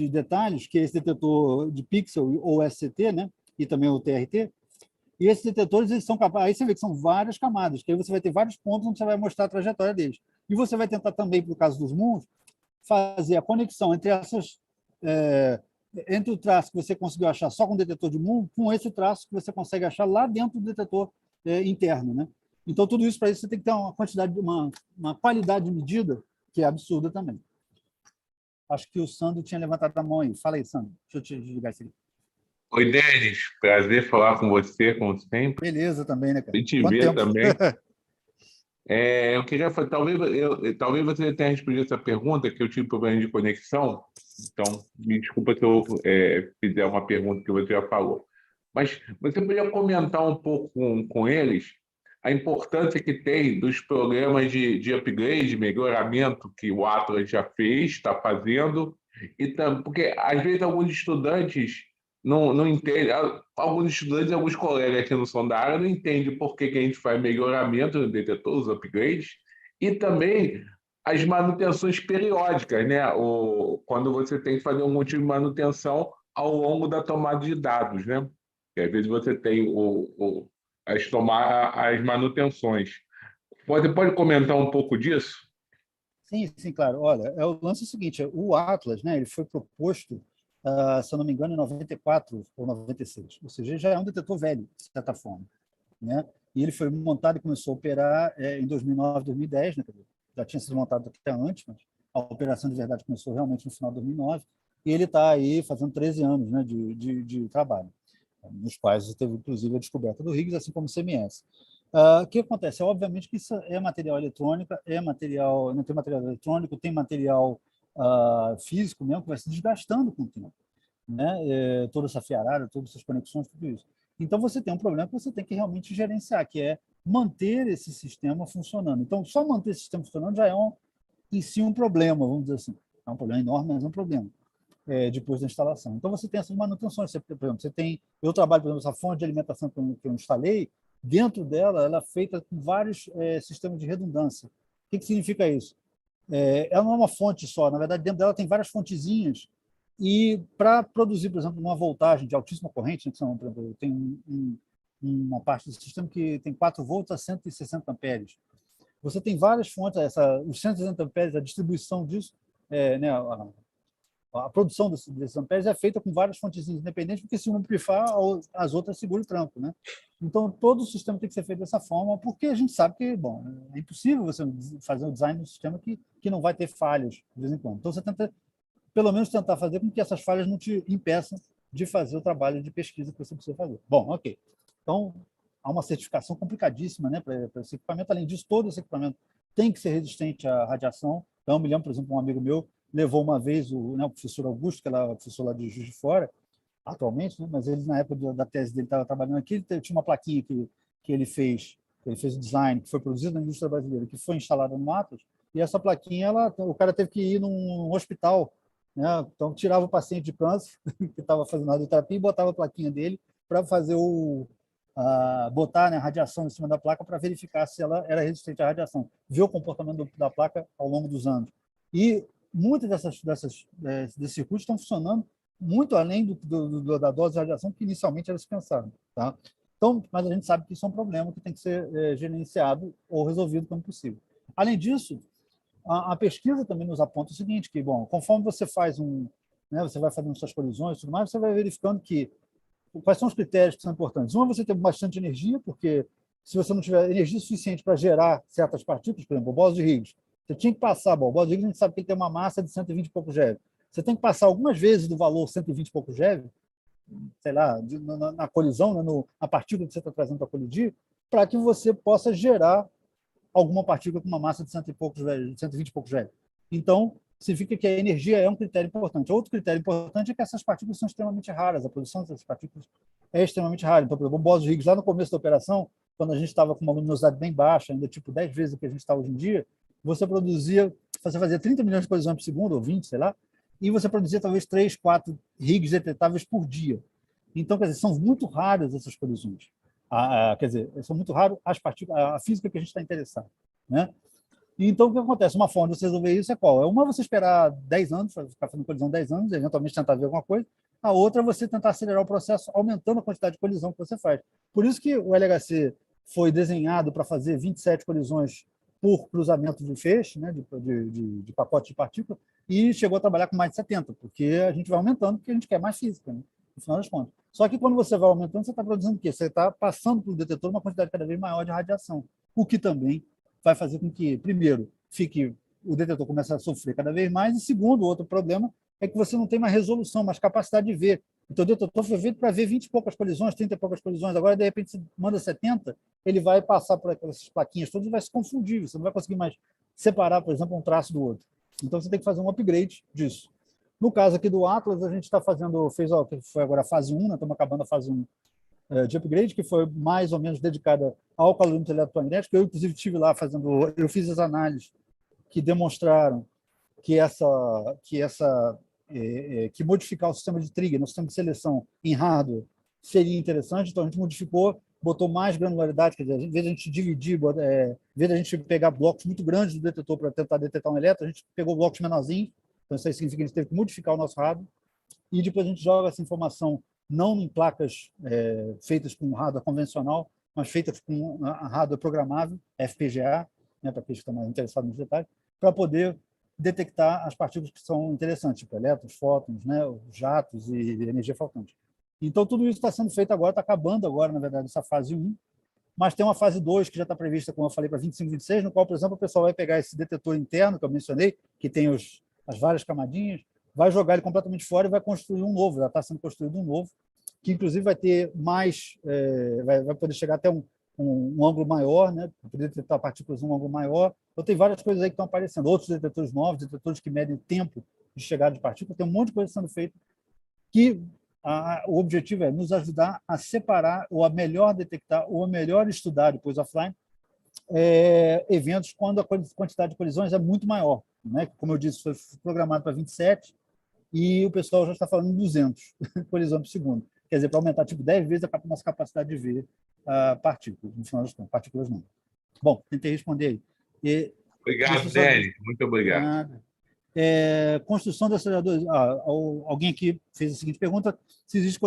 detalhes, que é esse detetor de pixel ou SCT, né? E também o TRT. E esses detetores, eles são capazes... Aí você vê que são várias camadas, que aí você vai ter vários pontos onde você vai mostrar a trajetória deles. E você vai tentar também, no caso dos muons, fazer a conexão entre entre o traço que você conseguiu achar só com o detetor de muon, com esse traço que você consegue achar lá dentro do detetor interno, né? Então, tudo isso, para isso, você tem que ter uma quantidade, uma qualidade de medida que é absurda também. Acho que o Sandro tinha levantado a mão aí. Fala aí, Sandro. Deixa eu te desligar isso aqui. Oi, Denis. Prazer falar com você, como sempre. Beleza também, né, cara? E te ver também. Eu queria falar, talvez você tenha respondido essa pergunta, que eu tive problema de conexão, então me desculpa se eu fizer uma pergunta que você já falou. Mas você podia comentar um pouco com eles a importância que tem dos programas de upgrade, melhoramento que o Atlas já fez, está fazendo, porque às vezes alguns estudantes não entendem, alguns estudantes e alguns colegas que não são da área não entendem por que a gente faz melhoramento no detetor, os upgrades, e também as manutenções periódicas, né? Quando você tem que fazer algum tipo de manutenção ao longo da tomada de dados, né? E às vezes você tem as manutenções. Você pode comentar um pouco disso? Sim, claro. Olha, o lance é o seguinte, o Atlas, né, ele foi proposto, se eu não me engano, em 94 ou 96, ou seja, já é um detetor velho, de certa forma, né? E ele foi montado e começou a operar em 2009, 2010, né? Já tinha sido montado até antes, mas A operação de verdade começou realmente no final de 2009, e ele está aí fazendo 13 anos, né, de trabalho, nos quais teve, inclusive, a descoberta do Higgs, assim como o CMS. O que acontece? Obviamente que isso é material eletrônico, não tem material eletrônico, tem material físico mesmo, que vai se desgastando com o tempo, né? Toda essa fiarada, todas essas conexões, tudo isso. Então, você tem um problema que você tem que realmente gerenciar, que é manter esse sistema funcionando. Então, só manter esse sistema funcionando já é em si um problema, vamos dizer assim. É um problema enorme, mas é um problema depois da instalação. Então, você tem essas manutenções. Por exemplo, eu trabalho, por exemplo, essa fonte de alimentação que eu instalei, dentro dela, ela é feita com vários sistemas de redundância. O que significa isso? Ela não é uma fonte só, na verdade, dentro dela tem várias fontezinhas, e para produzir, por exemplo, uma voltagem de altíssima corrente, tem uma parte do sistema que tem 4 volts a 160 amperes. Você tem várias fontes, os 160 amperes, a distribuição disso, né, a produção desses amperes é feita com várias fontes independentes, porque se uma pifar, as outras seguram o trampo, né? Então, todo o sistema tem que ser feito dessa forma, porque a gente sabe que, bom, é impossível você fazer o design de um sistema que não vai ter falhas de vez em quando. Então, você tenta, pelo menos, tentar fazer com que essas falhas não te impeçam de fazer o trabalho de pesquisa que você precisa fazer. Bom, ok. Então, há uma certificação complicadíssima, né, para esse equipamento. Além disso, todo esse equipamento tem que ser resistente à radiação. Então, eu me lembro, por exemplo, um amigo meu levou uma vez o professor Augusto, que era professor lá de Juiz de Fora, atualmente, né, mas ele, na época da tese dele, estava trabalhando aqui, ele tinha uma plaquinha que ele fez o design, que foi produzido na indústria brasileira, que foi instalada no Atlas, e essa plaquinha, o cara teve que ir num hospital, né, então tirava o paciente de câncer, que estava fazendo radioterapia, e botava a plaquinha dele para fazer botar, né, a radiação em cima da placa para verificar se ela era resistente à radiação, ver o comportamento da placa ao longo dos anos. E muitas desses circuitos estão funcionando muito além da dose de radiação que inicialmente era dispensada. Tá? Então, mas a gente sabe que isso é um problema que tem que ser gerenciado ou resolvido quando possível. Além disso, a pesquisa também nos aponta o seguinte, que, bom, conforme você faz você vai fazendo suas colisões e tudo mais, você vai verificando quais são os critérios que são importantes. Uma, você ter bastante energia, porque se você não tiver energia suficiente para gerar certas partículas, por exemplo, o bóson de Higgs, você tinha que passar, o bóson de Higgs a gente sabe que ele tem uma massa de 120 e poucos GeV. Você tem que passar algumas vezes do valor 120 e poucos GeV, sei lá, na colisão, né, na partícula que você está trazendo para colidir, para que você possa gerar alguma partícula com uma massa de 120 e poucos GeV. Então, significa que a energia é um critério importante. Outro critério importante é que essas partículas são extremamente raras, a produção dessas partículas é extremamente rara. Então, por exemplo, o bóson de Higgs, lá no começo da operação, quando a gente estava com uma luminosidade bem baixa, ainda tipo 10 vezes o que a gente está hoje em dia, você fazia 30 milhões de colisões por segundo, ou 20, sei lá, e você produzia talvez 3, 4 Higgs detectáveis por dia. Então, quer dizer, são muito raras essas colisões. Quer dizer, são muito raras as partículas, a física que a gente está interessado, né? Então, o que acontece? Uma forma de você resolver isso é qual? Uma é você esperar 10 anos, ficar fazendo colisão 10 anos, e eventualmente tentar ver alguma coisa. A outra é você tentar acelerar o processo, aumentando a quantidade de colisão que você faz. Por isso que o LHC foi desenhado para fazer 27 colisões por cruzamento de feixe, né, de pacote de partícula, e chegou a trabalhar com mais de 70, porque a gente vai aumentando, porque a gente quer mais física, né, no final das contas. Só que quando você vai aumentando, você está produzindo o quê? Você está passando para o detetor uma quantidade cada vez maior de radiação, o que também vai fazer com que, primeiro, o detetor comece a sofrer cada vez mais, e segundo, o outro problema é que você não tem mais resolução, mais capacidade de ver. Então, o detetor foi feito para ver 20 e poucas colisões, 30 e poucas colisões, agora, de repente, você manda 70, ele vai passar por aquelas plaquinhas todas e vai se confundir, você não vai conseguir mais separar, por exemplo, um traço do outro. Então, você tem que fazer um upgrade disso. No caso aqui do Atlas, a gente está que foi agora a fase 1, né? Estamos acabando a fase 1 de upgrade, que foi mais ou menos dedicada ao calorímetro eletromagnético. Eu, inclusive, estive lá eu fiz as análises que demonstraram que modificar o sistema de trigger, no sistema de seleção em hardware, seria interessante. Então, a gente modificou, botou mais granularidade, quer dizer, em vez de a gente dividir, em vez de a gente pegar blocos muito grandes do detetor para tentar detectar um elétron, a gente pegou blocos menorzinhos. Então, isso aí significa que a gente teve que modificar o nosso hardware, e depois a gente joga essa informação não em placas feitas com hardware convencional, mas feitas com hardware programável, FPGA, né, para quem está mais interessado nos detalhes, para poder detectar as partículas que são interessantes, tipo elétrons, fótons, né, jatos e energia faltante. Então, tudo isso está sendo feito agora, está acabando agora, na verdade, essa fase 1, mas tem uma fase 2 que já está prevista, como eu falei, para 25, 26, no qual, por exemplo, o pessoal vai pegar esse detetor interno, que eu mencionei, que tem as várias camadinhas, vai jogar ele completamente fora e vai construir um novo, já está sendo construído um novo, que inclusive vai ter mais, vai poder chegar até um ângulo maior, né? Poder detectar partículas em um ângulo maior. Então, tem várias coisas aí que estão aparecendo, outros detetores novos, detetores que medem o tempo de chegada de partículas, tem um monte de coisa sendo feita que o objetivo é nos ajudar a separar ou a melhor detectar ou a melhor estudar depois offline eventos quando a quantidade de colisões é muito maior, né? Como eu disse, foi programado para 27 e o pessoal já está falando em 200 colisões por segundo. Quer dizer, para aumentar tipo 10 vezes a nossa capacidade de ver partículas, no final das contas, partículas não. Bom, tentei responder aí. Obrigado, Denis. Muito obrigado. Construção de aceleradores. Alguém aqui fez a seguinte pergunta: se existe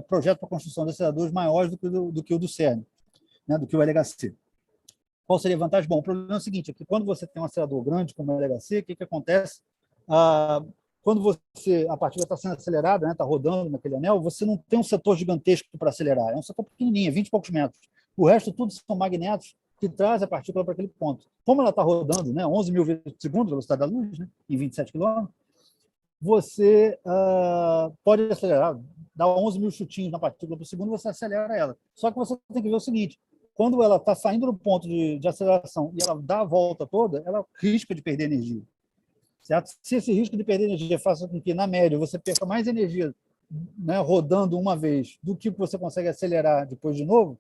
projeto para construção de aceleradores maiores do que o do CERN, né, do que o LHC. Qual seria a vantagem? Bom, o problema é o seguinte, é que quando você tem um acelerador grande como o LHC, o que acontece? Quando a partícula está sendo acelerada, está rodando naquele anel, você não tem um setor gigantesco para acelerar, é um setor pequenininho, 20 e poucos metros. O resto tudo são magnetos que traz a partícula para aquele ponto. Como ela está rodando, né, 11 mil vezes por segundo, velocidade da luz, né, em 27 km, você pode acelerar, dar 11 mil chutinhos na partícula por segundo, você acelera ela. Só que você tem que ver o seguinte, quando ela está saindo do ponto de aceleração e ela dá a volta toda, ela risca de perder energia. Certo? Se esse risco de perder energia faça com que, na média, você perca mais energia, né, rodando uma vez do que você consegue acelerar depois de novo,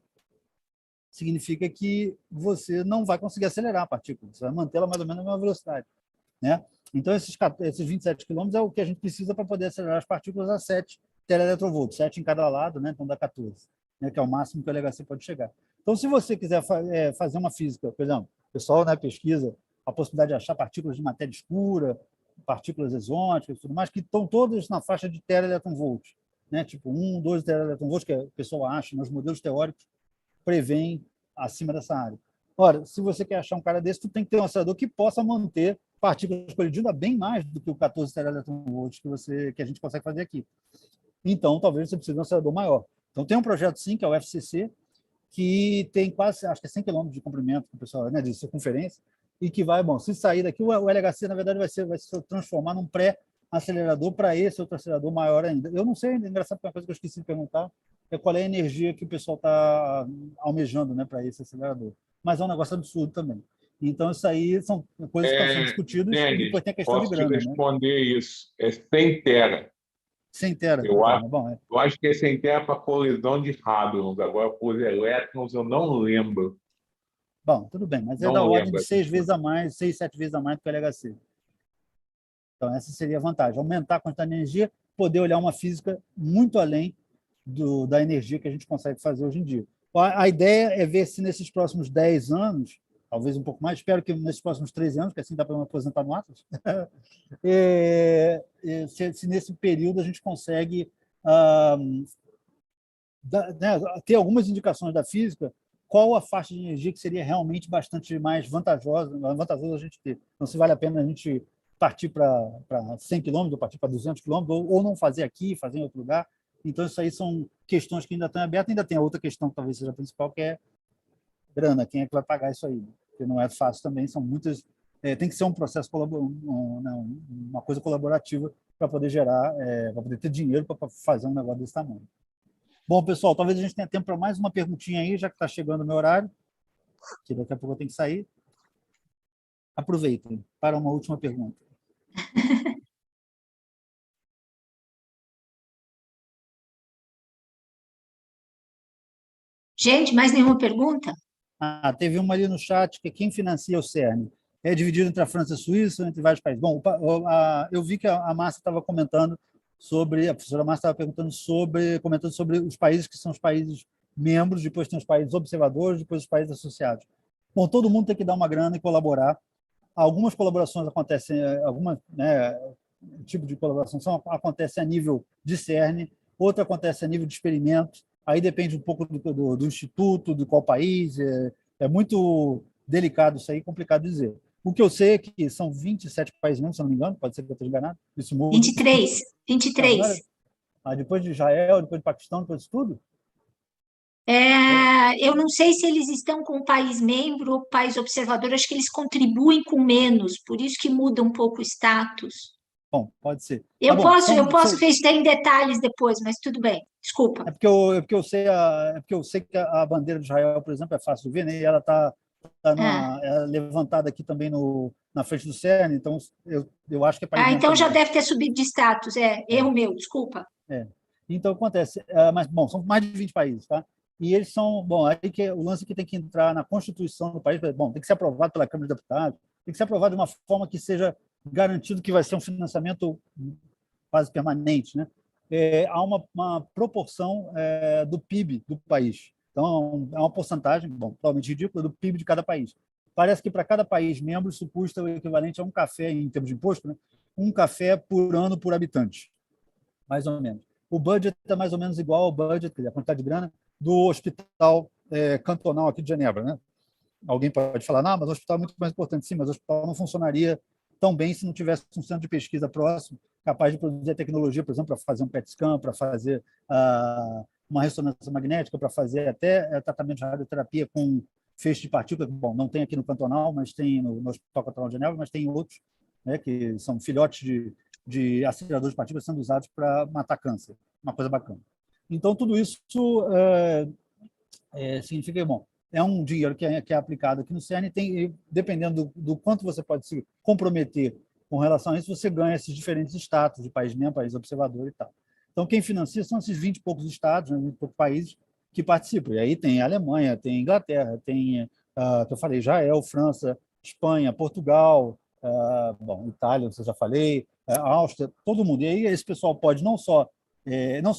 significa que você não vai conseguir acelerar a partícula, você vai mantê-la mais ou menos na mesma velocidade. Né? Então, esses 27 km é o que a gente precisa para poder acelerar as partículas a 7 teraelectrovolts, 7 em cada lado, né? Então dá 14, né? Que é o máximo que o LHC pode chegar. Então, se você quiser fazer uma física, por exemplo, o pessoal, né, pesquisa a possibilidade de achar partículas de matéria escura, partículas exóticas e tudo mais, que estão todas na faixa de teraelectronvolts, né? Tipo 1, 2 teraelectronvolts, que o pessoal acha, nos modelos teóricos, prevêem acima dessa área. Ora, se você quer achar um cara desse, tu tem que ter um acelerador que possa manter partículas colidindo a bem mais do que o 14 teraelectronvolts que a gente consegue fazer aqui. Então, talvez você precise de um acelerador maior. Então, tem um projeto, sim, que é o FCC, que tem quase, acho que é 100 km de comprimento, pessoal, né, de circunferência, e que vai, bom, se sair daqui, o LHC, na verdade, vai se transformar num pré-acelerador para esse outro acelerador maior ainda. Eu não sei, engraçado, uma coisa que eu esqueci de perguntar, é qual é a energia que o pessoal está almejando, né, para esse acelerador. Mas é um negócio absurdo também. Então, isso aí são coisas que estão sendo discutidas, Denis, e depois tem a questão de grana. Posso te responder isso. É 100 tera. 100 tera. Eu acho que é 100 tera para colisão de hadrons. Agora, por elétrons, eu não lembro. Bom, tudo bem, mas é da ordem de 6 vezes a mais, 6, 7 vezes a mais do que o LHC. Então, essa seria a vantagem. Aumentar a quantidade de energia, poder olhar uma física muito além da energia que a gente consegue fazer hoje em dia. A ideia é ver se nesses próximos 10 anos, talvez um pouco mais, espero que nesses próximos 13 anos, que assim dá para me aposentar no Atlas, se nesse período a gente consegue ter algumas indicações da física, qual a faixa de energia que seria realmente bastante mais vantajosa a gente ter. Então, se vale a pena a gente partir para 100 km, ou partir para 200 km, ou não fazer aqui, fazer em outro lugar. Então, isso aí são questões que ainda estão abertas. Ainda tem a outra questão, que talvez seja a principal, que é grana. Quem é que vai pagar isso aí? Porque não é fácil também, são muitas... tem que ser um processo, uma coisa colaborativa para poder gerar, para poder ter dinheiro para fazer um negócio desse tamanho. Bom, pessoal, talvez a gente tenha tempo para mais uma perguntinha aí, já que está chegando o meu horário, que daqui a pouco eu tenho que sair. Aproveitem para uma última pergunta. Gente, mais nenhuma pergunta? Teve uma ali no chat, que é quem financia o CERN? É dividido entre a França e a Suíça ou entre vários países? Bom, eu vi que a Márcia estava comentando sobre, a professora Márcia estava comentando sobre os países que são os países membros, depois tem os países observadores, depois os países associados. Bom, todo mundo tem que dar uma grana e colaborar. Algumas colaborações acontecem, tipo de colaboração acontece a nível de CERN, outra acontece a nível de experimentos, aí depende um pouco do instituto, de qual país, é muito delicado isso aí, complicado dizer. O que eu sei é que são 27 países mesmo, se não me engano, pode ser que eu esteja enganado. Isso muda. 23. Depois de Israel, depois de Paquistão, depois de tudo? Eu não sei se eles estão com o país membro ou país observador, acho que eles contribuem com menos, por isso que muda um pouco o status. Bom, pode ser. Eu bom, posso, então, eu posso fechar em detalhes depois, mas tudo bem, desculpa. é porque eu sei que a bandeira de Israel, por exemplo, é fácil de ver, né? E ela está levantada aqui também na frente do CERN, então eu acho que é país membro Então já também. deve ter subido de status, erro meu, desculpa. Então, acontece, mas, bom, são mais de 20 países, tá? E eles são, bom, aí que o lance que tem que entrar na Constituição do país, bom, tem que ser aprovado pela Câmara de Deputados, tem que ser aprovado de uma forma que seja garantido que vai ser um financiamento quase permanente, né? Há uma proporção do PIB do país. Então, é uma porcentagem, bom, totalmente ridícula, do PIB de cada país. Parece que para cada país membro isso custa o equivalente a um café, em termos de imposto, né? Um café por ano por habitante, mais ou menos. O budget é mais ou menos igual ao budget, a quantidade de grana, do hospital cantonal aqui de Genebra, né? Alguém pode falar, não, mas o hospital é muito mais importante. Sim, mas o hospital não funcionaria tão bem se não tivesse um centro de pesquisa próximo, capaz de produzir tecnologia, por exemplo, para fazer um PET scan, para fazer uma ressonância magnética, para fazer até tratamento de radioterapia com feixe de partículas. Bom, não tem aqui no cantonal, mas tem no Hospital Cantonal de Genebra, mas tem outros, né, que são filhotes de aceleradores de partículas sendo usados para matar câncer. Uma coisa bacana. Então, tudo isso significa que, bom, é um dinheiro que é aplicado aqui no CERN e dependendo do quanto você pode se comprometer com relação a isso, você ganha esses diferentes status de país membro, país observador e tal. Então, quem financia são esses 20 e poucos estados, 20 e poucos países que participam. E aí tem a Alemanha, tem a Inglaterra, tem, que eu falei, Israel, França, Espanha, Portugal, bom, Itália, eu já falei, Áustria, todo mundo. E aí esse pessoal pode não só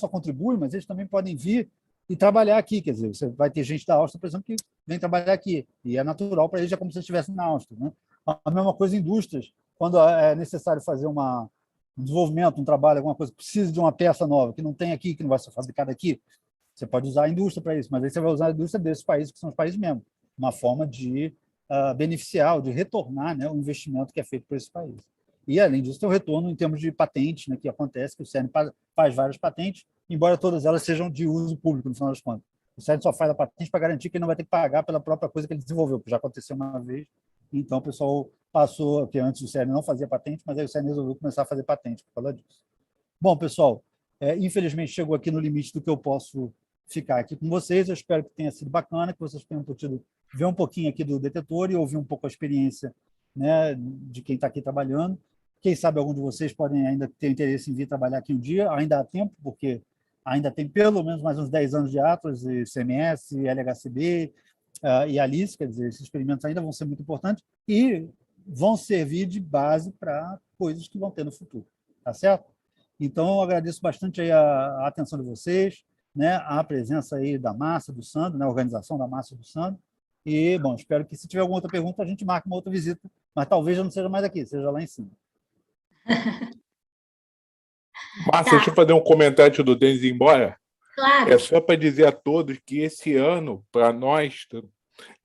contribuir, mas eles também podem vir e trabalhar aqui, quer dizer, você vai ter gente da Áustria, por exemplo, que vem trabalhar aqui, e é natural para eles, é como se eles estivessem na Áustria, né? A mesma coisa em indústrias, quando é necessário fazer um desenvolvimento, um trabalho, alguma coisa, precisa de uma peça nova, que não tem aqui, que não vai ser fabricada aqui, você pode usar a indústria para isso, mas aí você vai usar a indústria desses países, que são os países membros, uma forma de beneficiar, de retornar, né, o investimento que é feito por esses países. E, além disso, tem o retorno em termos de patentes, né, que acontece, que o CERN faz várias patentes, embora todas elas sejam de uso público, no final das contas. O CERN só faz a patente para garantir que ele não vai ter que pagar pela própria coisa que ele desenvolveu, que já aconteceu uma vez. Então, o pessoal passou, que antes o CERN não fazia patente, mas aí o CERN resolveu começar a fazer patente por causa disso. Bom, pessoal, infelizmente chegou aqui no limite do que eu posso ficar aqui com vocês. Eu espero que tenha sido bacana, que vocês tenham podido ver um pouquinho aqui do detetor e ouvir um pouco a experiência, né, de quem está aqui trabalhando. Quem sabe algum de vocês podem ainda ter interesse em vir trabalhar aqui um dia, ainda há tempo, porque ainda tem pelo menos mais uns 10 anos de Atlas, e CMS, LHCb e ALICE, quer dizer, esses experimentos ainda vão ser muito importantes e vão servir de base para coisas que vão ter no futuro, tá certo? Então, eu agradeço bastante aí a atenção de vocês, né, a presença aí da Márcia, do Sandro, né, a organização da Márcia e do Sandro, e, bom, espero que se tiver alguma outra pergunta, a gente marque uma outra visita, mas talvez já não seja mais aqui, seja lá em cima. Márcia, deixa eu fazer um comentário do Denis ir embora. Claro. É só para dizer a todos que esse ano, para nós,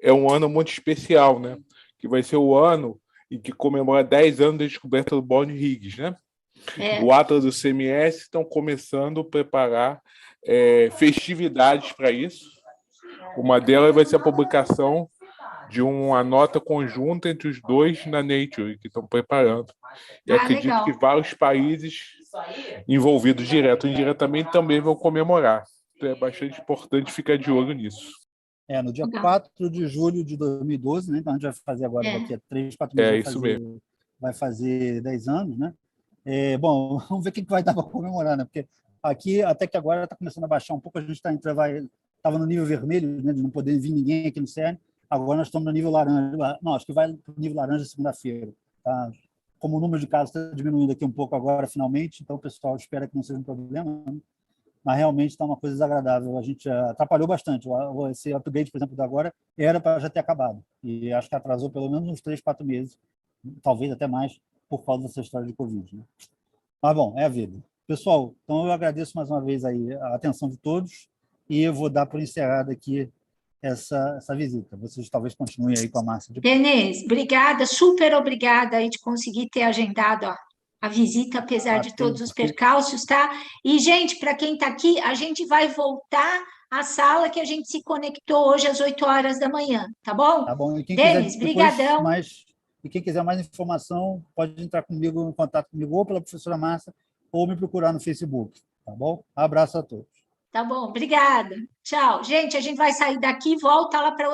é um ano muito especial, né? Que vai ser o ano em que comemora 10 anos da descoberta do bóson de Higgs, né? O Atlas do CMS estão começando a preparar festividades para isso. Uma delas vai ser a publicação de uma nota conjunta entre os dois na Nature, que estão preparando. E acredito legal. que vários países envolvidos direto ou indiretamente também vão comemorar. Então é bastante importante ficar de olho nisso. No dia 4 de julho de 2012, né? Então a gente vai fazer agora, daqui a 3, 4 meses, vai fazer 10 anos, né? Bom, vamos ver o que vai dar para comemorar, né? Porque aqui, até que agora está começando a baixar um pouco, a gente estava no nível vermelho, né, de não poder vir ninguém aqui no CERN, agora nós estamos no nível laranja. Não, acho que vai para o nível laranja segunda-feira. Tá? Como o número de casos está diminuindo aqui um pouco agora, finalmente, então o pessoal espera que não seja um problema, né? Mas realmente está uma coisa desagradável. A gente atrapalhou bastante. Esse upgrade, por exemplo, da agora, era para já ter acabado. E acho que atrasou pelo menos uns 3, 4 meses, talvez até mais, por causa dessa história de Covid, né? Mas, bom, é a vida. Pessoal, então eu agradeço mais uma vez aí a atenção de todos e eu vou dar por encerrada aqui essa visita. Vocês talvez continuem aí com a Márcia. Denise, obrigada, super obrigada aí de conseguir ter agendado a visita, apesar de todos os percalços, tá? E, gente, para quem está aqui, a gente vai voltar a sala que a gente se conectou hoje às 8 horas da manhã, tá bom? Tá bom? E quem Denis, quiser depois brigadão. e quem quiser mais informação, pode entrar comigo, em contato comigo, ou pela professora Márcia, ou me procurar no Facebook, tá bom? Abraço a todos. Tá bom, obrigada. Tchau. Gente, a gente vai sair daqui e volta lá para